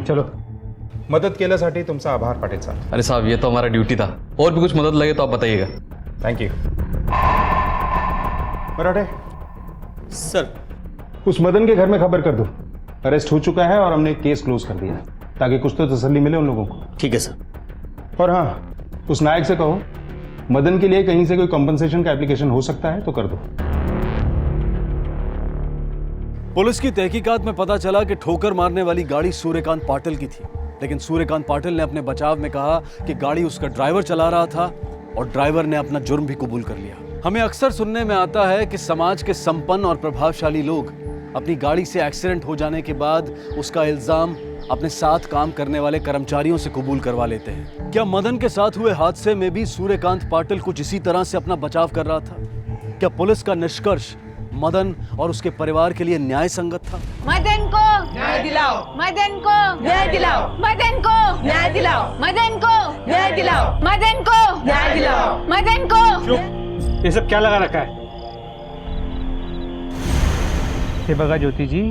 चलो। मदत केल्यासाठी तुमचा आभार पाटील साहब। अरे साहब, ये तो हमारा ड्यूटी था। और भी कुछ मदद लगे तो आप बताइएगा। Thank you. मराठे सर, उस मदन के घर में खबर कर दो, अरेस्ट हो चुका है और हमने केस क्लोज कर दिया, ताकि कुछ तो तसल्ली मिले उन लोगों को। ठीक है सर। और हाँ, उस नायक से कहो मदन के लिए कहीं से कोई कंपनसेशन का एप्लीकेशन हो सकता है तो कर दो। पुलिस की तहकीकात में पता चला कि ठोकर मारने वाली गाड़ी सूर्यकांत पाटिल की थी, लेकिन सूर्यकांत पाटिल ने अपने बचाव में कहा कि गाड़ी उसका ड्राइवर चला रहा था और ड्राइवर ने अपना जुर्म भी कबूल कर लिया। हमें अक्सर सुनने में आता है कि समाज के संपन्न और प्रभावशाली लोग अपनी गाड़ी से एक्सीडेंट हो जाने के बाद उसका इल्जाम अपने साथ काम करने वाले कर्मचारियों से कबूल करवा लेते हैं। क्या मदन के साथ हुए हादसे में भी सूर्यकांत पाटिल कुछ इसी तरह से अपना बचाव कर रहा था? क्या पुलिस का निष्कर्ष मदन और उसके परिवार के लिए न्याय संगत था? मदन को न्याय दिलाओ, मदन को न्याय दिलाओ, मदन को न्याय दिलाओ, मदन को न्याय दिलाओ, मदन को न्याय दिलाओ, मदन को। ये सब क्या लगा रखा है? ये बघा ज्योति जी,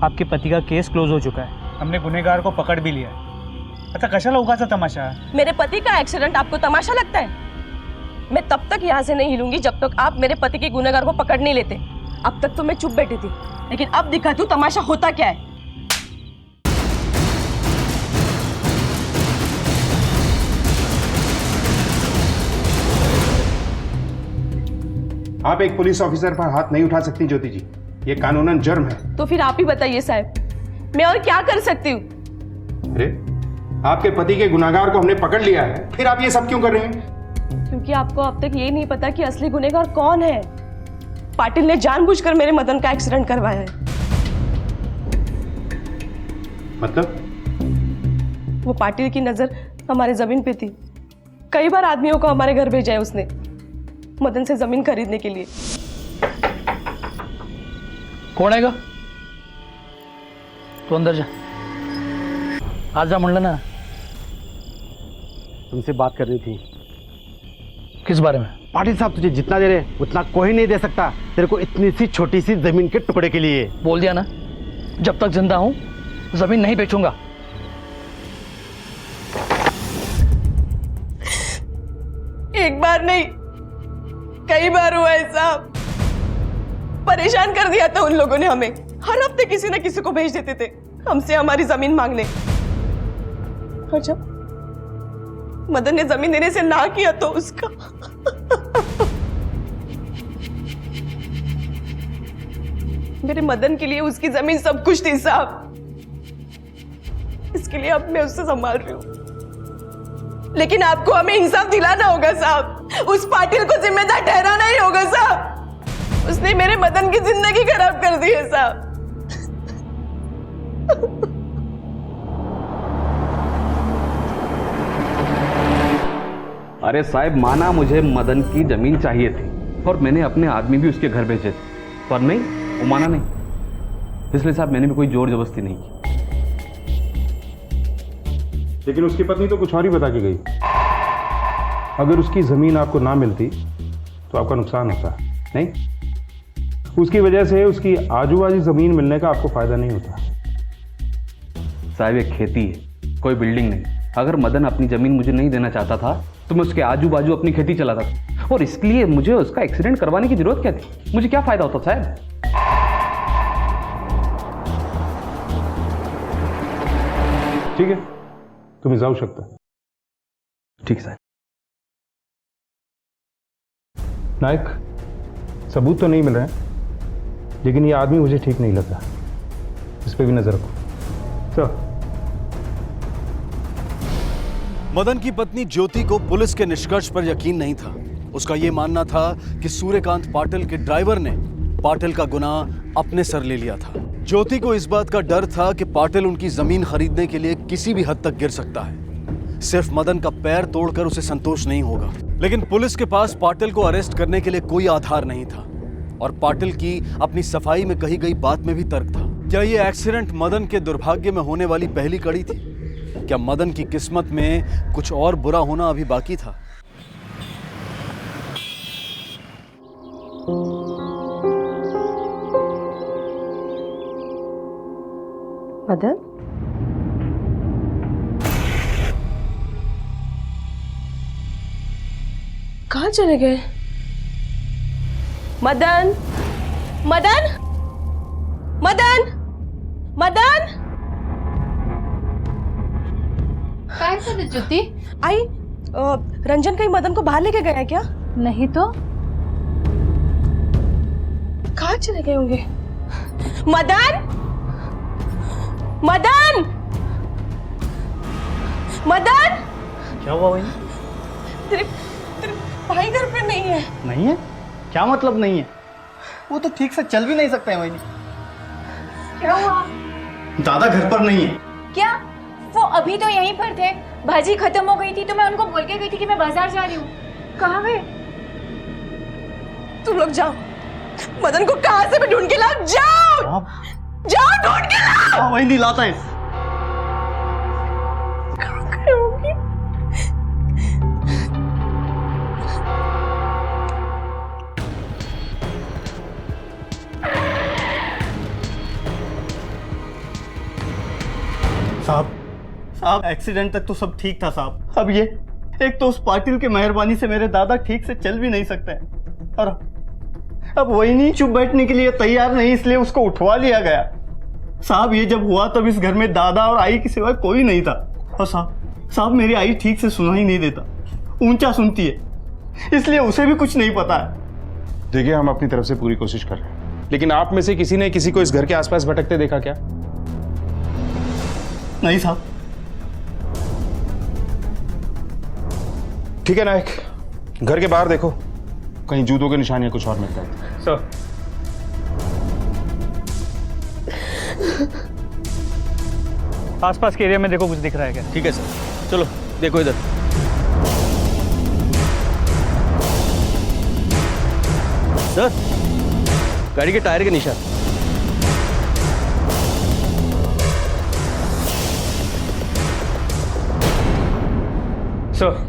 आपके पति का केस क्लोज हो चुका है, हमने गुनहगार को पकड़ भी लिया है। अच्छा, कशाला उगाचा तमाशा? मेरे पति का एक्सीडेंट आपको तमाशा लगता है? मैं तब तक यहाँ से नहीं हिलूंगी जब तक आप मेरे पति के गुनहगार को पकड़ नहीं लेते। अब तक तो मैं चुप बैठी थी, लेकिन अब दिखाती हूँ तमाशा होता क्या है। आप एक पुलिस ऑफिसर पर हाथ नहीं उठा सकती ज्योति जी, ये कानूनन जुर्म है। तो फिर आप ही बताइए साहब, मैं और क्या कर सकती हूँ? अरे, आपके पति के गुनाहगार को हमने पकड़ लिया है, फिर आप ये सब क्यों कर रहे हैं? क्योंकि आपको अब तक ये नहीं पता कि असली गुनहगार कौन है। पाटिल ने जानबूझकर मेरे मदन का एक्सीडेंट करवाया है। मतलब? वो पाटिल की नजर हमारे जमीन पे थी। कई बार आदमियों को हमारे घर भेजा है उसने मदन से जमीन खरीदने के लिए। कौन आएगा? तू अंदर जा, आज जा म्हणलं ना। तुमसे बात करनी थी। किस बारे में? पाटिल साहब, तुझे जितना दे रहे उतना कोई नहीं दे सकता तेरे को इतनी सी छोटी सी जमीन के टुकड़े के लिए। बोल दिया ना, जब तक जिंदा हूं जमीन नहीं बेचूंगा। एक बार नहीं, कई बार हुआ है साहब। परेशान कर दिया था उन लोगों ने हमें। हर हफ्ते किसी न किसी को भेज देते थे हमसे हमारी जमीन मांगने। और जब मदन ने जमीन देने से ना किया तो उसका मेरे मदन के लिए उसकी जमीन सब कुछ थी साहब। इसके लिए अब मैं उससे संभाल रही हूँ, लेकिन आपको हमें इंसाफ दिलाना होगा साहब। उस पाटिल को जिम्मेदार ठहराना ही होगा साहब। उसने मेरे मदन की जिंदगी खराब कर दी है साहब। अरे साहब, माना मुझे मदन की जमीन चाहिए थी और मैंने अपने आदमी भी उसके घर भेजे थे, पर नहीं, वो माना नहीं। इसलिए साहब मैंने भी कोई जोर जबरदस्ती नहीं की। लेकिन उसकी पत्नी तो कुछ और ही बता के गई। अगर उसकी जमीन आपको ना मिलती तो आपका नुकसान होता, नहीं? उसकी वजह से उसकी आजू बाजू जमीन मिलने का आपको फायदा नहीं होता। साहब ये खेती है, कोई बिल्डिंग नहीं। अगर मदन अपनी जमीन मुझे नहीं देना चाहता था तो मैं उसके आजू बाजू अपनी खेती चलाता था, और इसलिए मुझे उसका एक्सीडेंट करवाने की जरूरत क्या थी? मुझे क्या फायदा होता साहब? ठीक है, तुम्हें जाऊ शकता। ठीक साहब। नायक, सबूत तो नहीं मिल रहे हैं, लेकिन ये आदमी मुझे ठीक नहीं लग रहा। इस पे भी नजर रखो। तो मदन की पत्नी ज्योति को पुलिस के निष्कर्ष पर यकीन नहीं था। उसका यह मानना था कि सूर्यकांत पाटिल के ड्राइवर ने पाटिल का गुनाह अपने सर ले लिया था। ज्योति को इस बात का डर था कि पाटिल उनकी जमीन खरीदने के लिए किसी भी हद तक गिर सकता है। सिर्फ मदन का पैर तोड़कर उसे संतोष नहीं होगा। लेकिन पुलिस के पास पाटिल को अरेस्ट करने के लिए कोई आधार नहीं था, और पाटिल की अपनी सफाई में कही गई बात में भी तर्क था। क्या ये एक्सीडेंट मदन के दुर्भाग्य में होने वाली पहली कड़ी थी? क्या मदन की किस्मत में कुछ और बुरा होना अभी बाकी था? मदन, कहाँ चले गए? मदन, मदन, मदन, मदन। ज्योति आई, रंजन कहीं मदन को बाहर लेके गया है क्या? नहीं तो। कहाँ चले गए होंगे? मदन, मदन, मदन। क्या हुआ भाई? तेरे भाई घर पे नहीं है। नहीं है? क्या मतलब नहीं है? वो तो ठीक से चल भी नहीं सकते हैं भाई। क्या हुआ? दादा घर पर नहीं है। क्या? वो अभी तो यहीं पर थे। भाजी खत्म हो गई थी तो मैं उनको बोल के गई थी कि मैं बाजार जा रही हूँ। कहाँ गए? तुम लोग जाओ, मदन को कहाँ से भी ढूंढ के लाओ। जाओ, जाओ ढूंढ के लाओ। हाँ, वही नहीं लाता है। कहाँ गए होंगे? साहब एक्सीडेंट तक तो सब ठीक था साहब। अब ये एक तो उस पाटिल की मेहरबानी से मेरे दादा ठीक से चल भी नहीं सकते हैं, और अब वही नहीं चुप बैठने के लिए तैयार नहीं, इसलिए उसको उठवा लिया गया। साहब ये जब हुआ तब इस घर में दादा और आई के सिवाय कोई नहीं था। और साहब मेरी आई ठीक से सुना ही नहीं देता, ऊंचा सुनती है, इसलिए उसे भी कुछ नहीं पता है। देखिए, हम अपनी तरफ से पूरी कोशिश कर रहे हैं, लेकिन आप में से किसी ने किसी को इस घर के आसपास भटकते देखा क्या? नहीं साहब। ठीक है नायक, घर के बाहर देखो, कहीं जूतों के निशान या कुछ और मिलता है। सर। आसपास के एरिया में देखो कुछ दिख रहा है क्या? ठीक है सर, चलो देखो इधर। सर, गाड़ी के टायर के निशान। सर,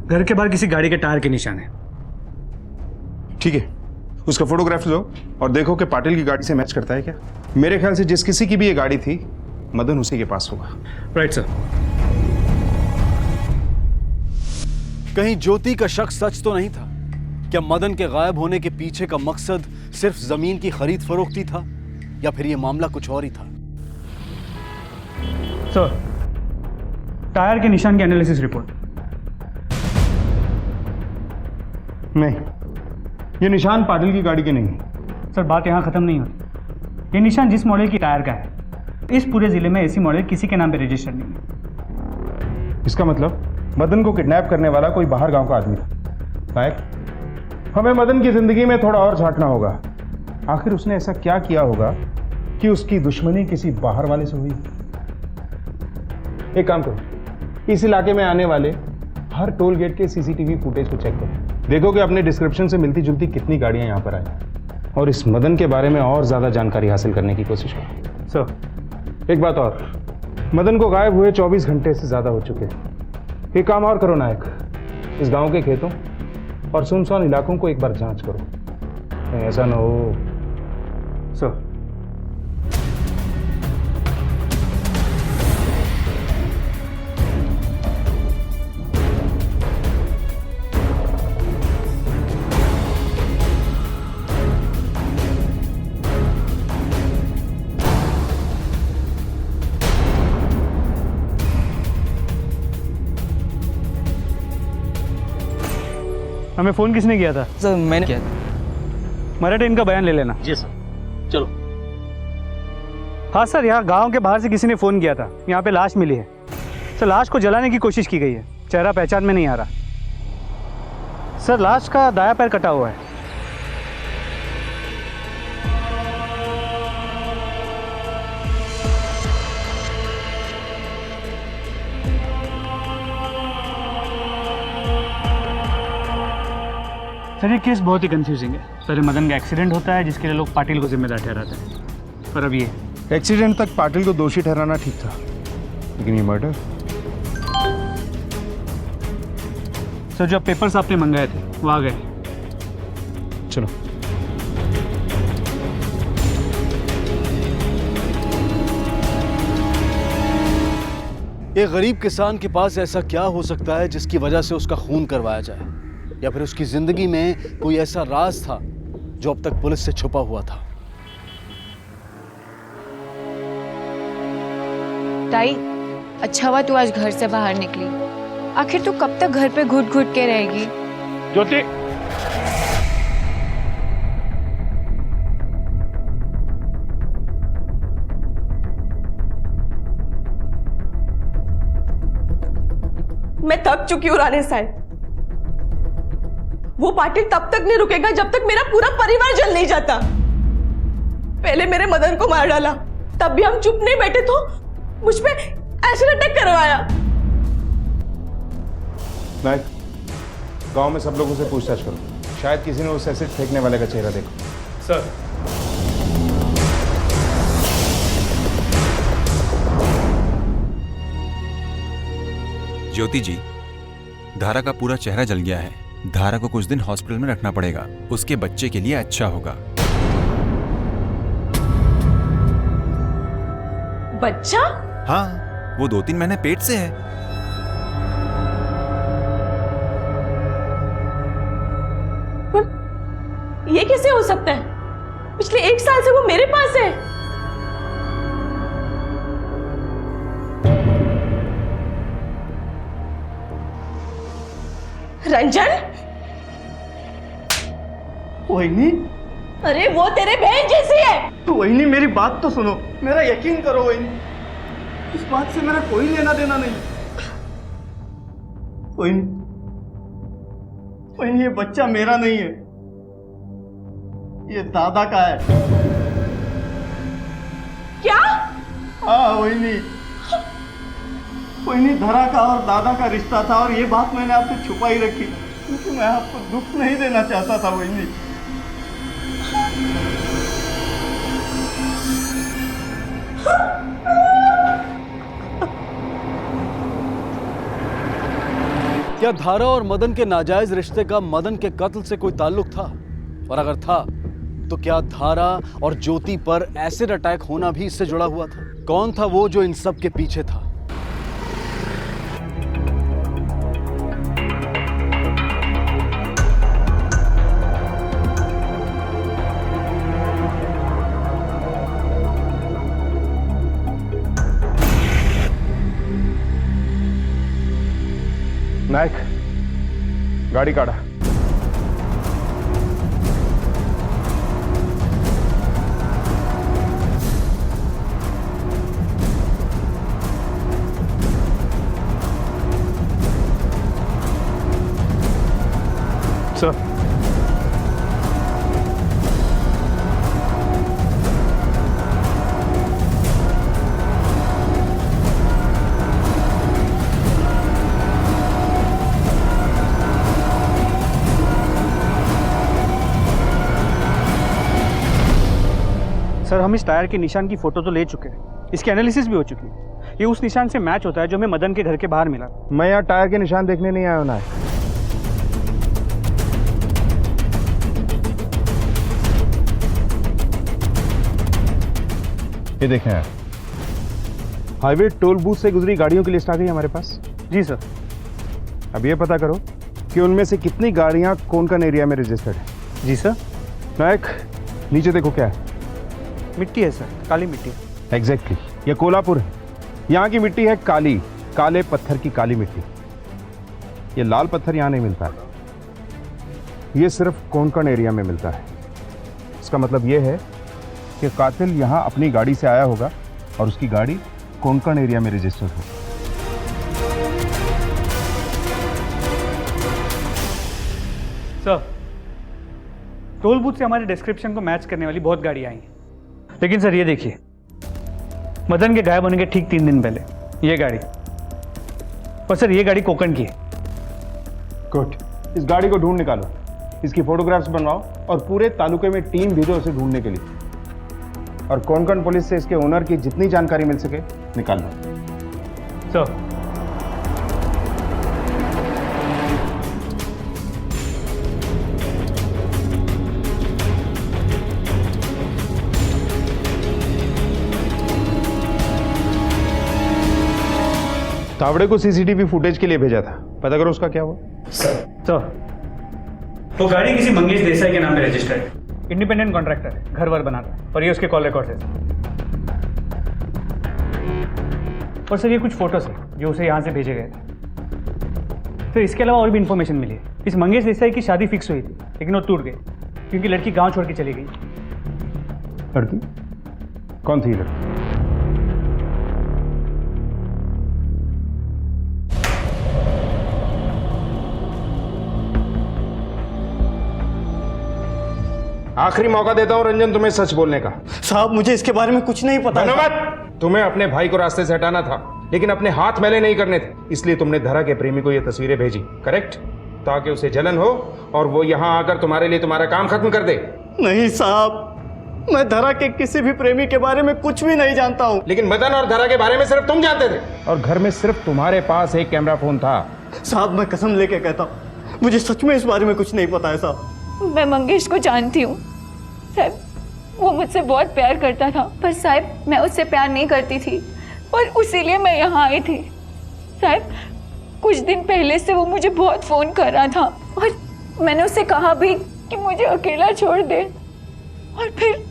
घर के बाहर किसी गाड़ी के टायर के निशान है। ठीक है, उसका फोटोग्राफ लो और देखो कि पाटिल की गाड़ी से मैच करता है क्या। मेरे ख्याल से जिस किसी की भी ये गाड़ी थी, मदन उसी के पास होगा। Right sir. कहीं ज्योति का शक सच तो नहीं था? क्या मदन के गायब होने के पीछे का मकसद सिर्फ जमीन की खरीद फरोख्ती था या फिर यह मामला कुछ और ही था? सर, टायर के निशान की एनालिसिस रिपोर्ट। नहीं, ये निशान पाटिल की गाड़ी के नहीं है। सर, बात यहाँ ख़त्म नहीं होती। ये निशान जिस मॉडल की टायर का है, इस पूरे ज़िले में ऐसी मॉडल किसी के नाम पे रजिस्टर्ड नहीं है। इसका मतलब मदन को किडनैप करने वाला कोई बाहर गांव का आदमी था। नायक, हमें मदन की जिंदगी में थोड़ा और झांकना होगा। आखिर उसने ऐसा क्या किया होगा कि उसकी दुश्मनी किसी बाहर वाले से हुई? एक काम करो, इस इलाके में आने वाले हर टोल गेट के सीसीटीवी फुटेज को चेक करो। देखो कि अपने डिस्क्रिप्शन से मिलती जुलती कितनी गाड़ियां यहां पर आई और इस मदन के बारे में और ज्यादा जानकारी हासिल करने की कोशिश करो। सर, एक बात और, मदन को गायब हुए 24 घंटे से ज्यादा हो चुके हैं। एक काम और करो नायक, इस गांव के खेतों और सुनसान इलाकों को एक बार जांच करो, कहीं ऐसा ना हो। सर, हमें फ़ोन किसने किया था? सर, मैंने किया था। मराठे, इनका बयान ले लेना। जी सर, चलो। हाँ सर, यहाँ गांव के बाहर से किसी ने फ़ोन किया था, यहाँ पे लाश मिली है। सर, लाश को जलाने की कोशिश की गई है, चेहरा पहचान में नहीं आ रहा। सर, लाश का दायां पैर कटा हुआ है। सर, ये केस बहुत ही कंफ्यूजिंग है। पहले मदन का एक्सीडेंट होता है जिसके लिए लोग पाटिल को जिम्मेदार ठहराते हैं, पर अब ये एक्सीडेंट तक पाटिल को दोषी ठहराना ठीक था, लेकिन ये मर्डर। सर, जो पेपर्स आपने मंगाए थे वो आ गए। चलो। एक गरीब किसान के पास ऐसा क्या हो सकता है जिसकी वजह से उसका खून करवाया जाए, या फिर उसकी जिंदगी में कोई ऐसा राज था जो अब तक पुलिस से छुपा हुआ था? ताई, अच्छा हुआ तू आज घर से बाहर निकली। आखिर तू कब तक घर पे घुट घुट के रहेगी? ज्योति, मैं थक चुकी हूँ राणे साहब। वो पाटिल तब तक नहीं रुकेगा जब तक मेरा पूरा परिवार जल नहीं जाता। पहले मेरे मदन को मार डाला, तब भी हम चुप नहीं बैठे तो मुझ पे एसिड अटैक करवाया। नायक, गांव में सब लोगों से पूछताछ करो, शायद किसी ने उस एसिड फेंकने वाले का चेहरा देखा। सर, ज्योति जी, धारा का पूरा चेहरा जल गया है। धारा को कुछ दिन हॉस्पिटल में रखना पड़ेगा, उसके बच्चे के लिए अच्छा होगा। बच्चा? हाँ, वो 2-3 महीने पेट से है। पर ये कैसे हो सकता है? पिछले 1 साल से वो मेरे पास है। रंजन? वहीनी? अरे वो तेरे बहन जैसी है। वहीनी, मेरी बात तो सुनो, मेरा यकीन करो वहीनी, इस बात से मेरा कोई लेना देना नहीं। वहीनी, वहीनी, ये बच्चा मेरा नहीं है, ये दादा का है। क्या? हाँ वहीनी, वहीनी, धरा का और दादा का रिश्ता था और ये बात मैंने आपसे छुपाई रखी क्योंकि मैं आपको दुख नहीं देना चाहता था वहीनी। क्या धारा और मदन के नाजायज रिश्ते का मदन के कत्ल से कोई ताल्लुक था? और अगर था तो क्या धारा और ज्योति पर एसिड अटैक होना भी इससे जुड़ा हुआ था? कौन था वो जो इन सब के पीछे था? नायक, गाड़ी काढा. सर, सर हम इस टायर के निशान की फोटो तो ले चुके हैं, इसकी एनालिसिस भी हो चुकी है। ये उस निशान से मैच होता है जो हमें मदन के घर के बाहर मिला। मैं यहाँ टायर के निशान देखने नहीं आया हूं नायक। ये देखें यार, हाईवे टोल बूथ से गुजरी गाड़ियों की लिस्ट आ गई हमारे पास। जी सर। अब ये पता करो कि उनमें से कितनी गाड़ियां कोंकण एरिया में रजिस्टर्ड है। जी सर। नायक, नीचे देखो क्या है। मिट्टी है सर, काली मिट्टी। एग्जैक्टली, ये कोल्हापुर है। यहाँ की मिट्टी है काली, काले पत्थर की काली मिट्टी। ये लाल पत्थर यहाँ नहीं मिलता है, ये सिर्फ कोंकण एरिया में मिलता है। इसका मतलब ये है कि कातिल यहाँ अपनी गाड़ी से आया होगा और उसकी गाड़ी कोंकण एरिया में रजिस्टर्ड हो। सर, टोल बूथ से हमारे डिस्क्रिप्शन को मैच करने वाली बहुत गाड़ियाँ आई हैं, लेकिन सर ये देखिए, मदन के गायब होने के ठीक 3 दिन पहले ये गाड़ी, और सर ये गाड़ी कोंकण की है। गुड, इस गाड़ी को ढूंढ निकालो, इसकी फोटोग्राफ्स बनवाओ और पूरे तालुके में टीम भेजो उसे ढूंढने के लिए। और कोंकण पुलिस से इसके ओनर की जितनी जानकारी मिल सके निकाल लो। सर, तावड़े को सीसीटीवी फुटेज के लिए भेजा था, पता करो उसका क्या हुआ। सर, तो गाड़ी किसी मंगेश देसाई के नाम पे रजिस्टर्ड है, इंडिपेंडेंट कॉन्ट्रैक्टर है, घर वर बनाता है, और ये उसके कॉल रिकॉर्ड है। और सर ये कुछ फोटोज है जो उसे यहाँ से भेजे गए थे। फिर इसके अलावा और भी इन्फॉर्मेशन मिली है। इस मंगेश देसाई की शादी फिक्स हुई थी, लेकिन वो टूट गई क्योंकि लड़की गांव छोड़ के चली गई। लड़की कौन थी लड़की? आखिरी मौका देता हूं रंजन तुम्हें सच बोलने का। साहब मुझे इसके बारे में कुछ नहीं पता। तुम्हें अपने भाई को रास्ते से हटाना था, लेकिन अपने हाथ मैले नहीं करने थे, इसलिए तुमने धरा के प्रेमी को ये तस्वीरें भेजी, करेक्ट? ताकि उसे जलन हो और वो यहाँ आकर तुम्हारे लिए तुम्हारा काम खत्म कर दे। नहीं साहब, मैं धरा के किसी भी प्रेमी के बारे में कुछ भी नहीं जानता हूँ। लेकिन मदन और धरा के बारे में सिर्फ तुम जानते थे, और घर में सिर्फ तुम्हारे पास एक कैमरा फोन था। साहब मैं कसम लेके कहता हूँ, मुझे सच में इस बारे में कुछ नहीं पता है साहब। मैं मंगेश को जानती हूँ साहब, वो मुझसे बहुत प्यार करता था, पर साहब मैं उससे प्यार नहीं करती थी और उसीलिए मैं यहाँ आई थी। साहब कुछ दिन पहले से वो मुझे बहुत फ़ोन कर रहा था और मैंने उससे कहा भी कि मुझे अकेला छोड़ दे, और फिर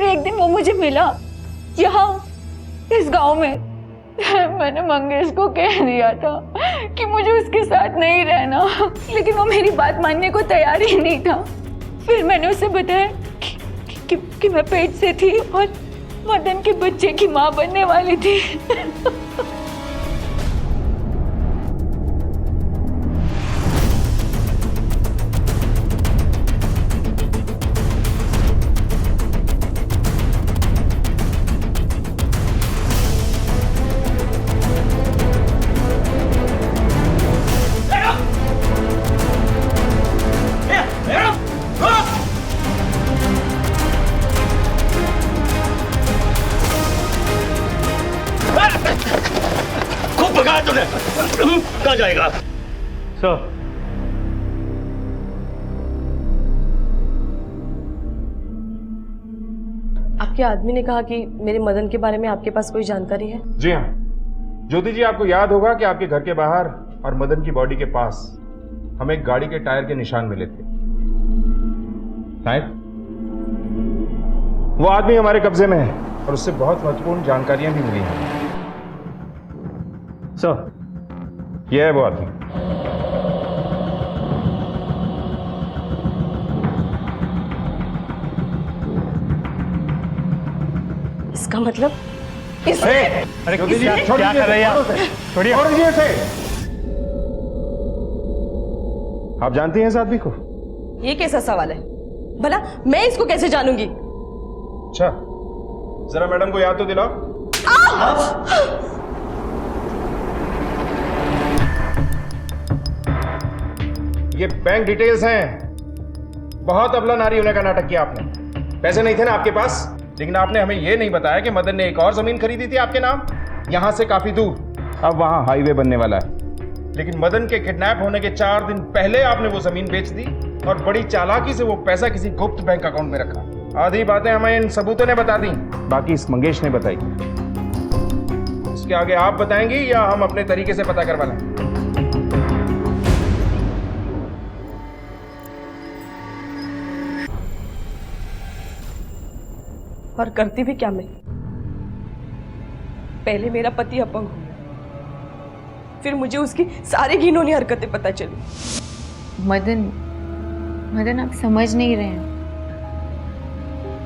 एक दिन वो मुझे मिला यहाँ इस गांव में। मैंने मंगेश को कह दिया था कि मुझे उसके साथ नहीं रहना, लेकिन वो मेरी बात मानने को तैयार ही नहीं था। फिर मैंने उसे बताया कि मैं पेट से थी और मदन के बच्चे की माँ बनने वाली थी। कहाँ जाएगा? सर, आपके आदमी ने कहा कि मेरे मदन के बारे में आपके पास कोई जानकारी है? जी हाँ ज्योति जी, आपको याद होगा कि आपके घर के बाहर और मदन की बॉडी के पास हमें गाड़ी के टायर के निशान मिले थे। नायक, वो आदमी हमारे कब्जे में है और उससे बहुत महत्वपूर्ण जानकारियां भी मिली हैं। सर, ये है वो आदमी। इसका मतलब अरे क्या कर रहे हैं आप? छोड़िए इसे। आप जानती हैं इस आदमी को? ये कैसा सवाल है भला? मैं इसको कैसे जानूंगी? अच्छा, जरा मैडम को याद तो दिलाओ। ये बैंक डिटेल्स हैं। बहुत अबला नारी होने का नाटक किया आपने। पैसे नहीं थे ना आपके पास, लेकिन आपने हमें यह नहीं बताया कि मदन ने एक और जमीन खरीदी थी आपके नाम, यहां से काफी दूर। अब वहां हाईवे बनने वाला है, लेकिन मदन के किडनैप होने के 4 दिन पहले आपने वो जमीन बेच दी और बड़ी चालाकी से वो पैसा किसी गुप्त बैंक अकाउंट में रखा। आधी बातें हमें इन सबूतों ने बता दी, बाकी इस मंगेश ने बताई। इसके आगे आप बताएंगी या हम अपने तरीके से पता करवा लें? और करती भी क्या मैं? पहले मेरा पति अपंग हो, फिर मुझे उसकी सारी घिनौनी हरकतें पता चली। मदन आप समझ नहीं रहे हैं,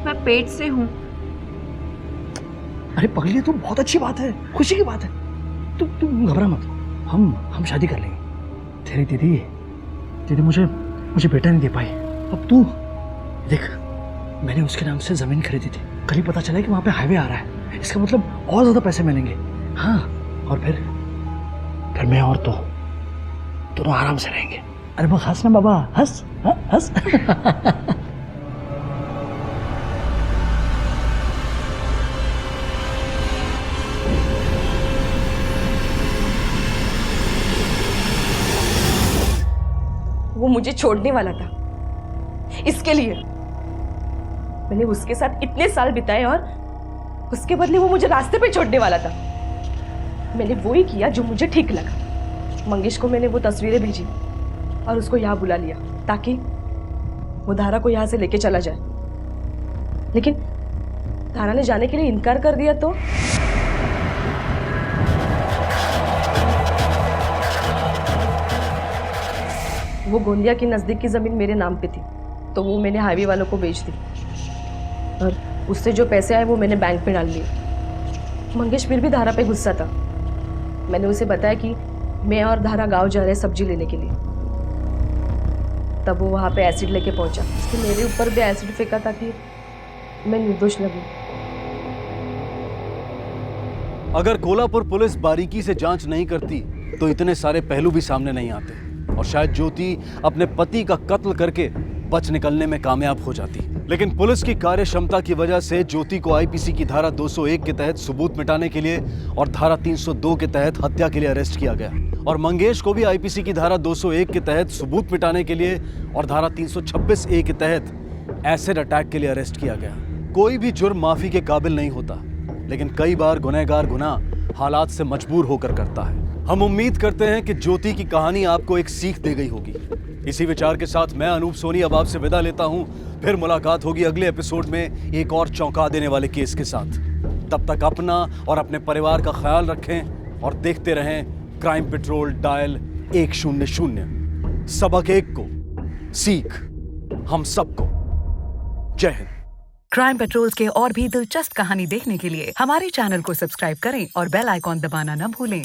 मैं पेट से हूँ। अरे पगली, तो बहुत अच्छी बात है, खुशी की बात है। तुम घबरा मत, हम शादी कर लेंगे। तेरी दीदी मुझे बेटा नहीं दे पाई। अब तू देख, मैंने उसके नाम से जमीन खरीदी थी, कल ही पता चला कि वहां पे हाईवे आ रहा है। इसका मतलब और ज्यादा पैसे मिलेंगे। हाँ, और फिर मैं और तो दोनों आराम से रहेंगे। अरे बस हंस ना बाबा, हंस। हाँ, हंस। वो मुझे छोड़ने वाला था, इसके लिए मैंने उसके साथ इतने साल बिताए और उसके बदले वो मुझे रास्ते पे छोड़ने वाला था। मैंने वो ही किया जो मुझे ठीक लगा। मंगेश को मैंने वो तस्वीरें भेजी और उसको यहाँ बुला लिया ताकि वो धारा को यहाँ से लेके चला जाए, लेकिन धारा ने जाने के लिए इनकार कर दिया। तो वो गोंदिया के नजदीक की जमीन मेरे नाम पे थी, तो वो मैंने हाईवे वालों को बेच दी और उससे जो पैसे आए वो मैंने बैंक में डाल लिए। मंगेश फिर भी धारा पे गुस्सा था। मैंने उसे बताया कि मैं और धारा गांव जा रहे सब्जी लेने के लिए। तब वो वहां पे एसिड लेके पहुंचा। उसने मेरे ऊपर भी एसिड फेंका ताकि मैं निर्दोष लगूं। अगर कोल्हापुर पुलिस बारीकी से जांच नहीं करती तो इतने सारे पहलू भी सामने नहीं आते और शायद ज्योति अपने पति का कत्ल करके बच निकलने में कामयाब हो जाती। लेकिन पुलिस की कार्य क्षमता की वजह से ज्योति को आईपीसी की धारा 201 के तहत सबूत मिटाने के लिए और धारा 302 के तहत हत्या के लिए अरेस्ट किया गया और मंगेश को भी आईपीसी की धारा 201 के तहत सबूत मिटाने के लिए और धारा 326A के तहत एसिड अटैक के लिए अरेस्ट किया गया। कोई भी जुर्म माफी के काबिल नहीं होता, लेकिन कई बार गुनहगार गुनाह हालात से मजबूर होकर करता है। हम उम्मीद करते हैं कि ज्योति की कहानी आपको एक सीख दे गई होगी। इसी विचार के साथ मैं अनूप सोनी अब आपसे विदा लेता हूं। फिर मुलाकात होगी अगले एपिसोड में एक और चौंका देने वाले केस के साथ। तब तक अपना और अपने परिवार का ख्याल रखें और देखते रहें क्राइम पेट्रोल डायल 100। सबक एक को सीख हम सबको। जय हिंद। क्राइम पेट्रोल के और भी दिलचस्प कहानी देखने के लिए हमारे चैनल को सब्सक्राइब करें और बेल आइकॉन दबाना न भूलें।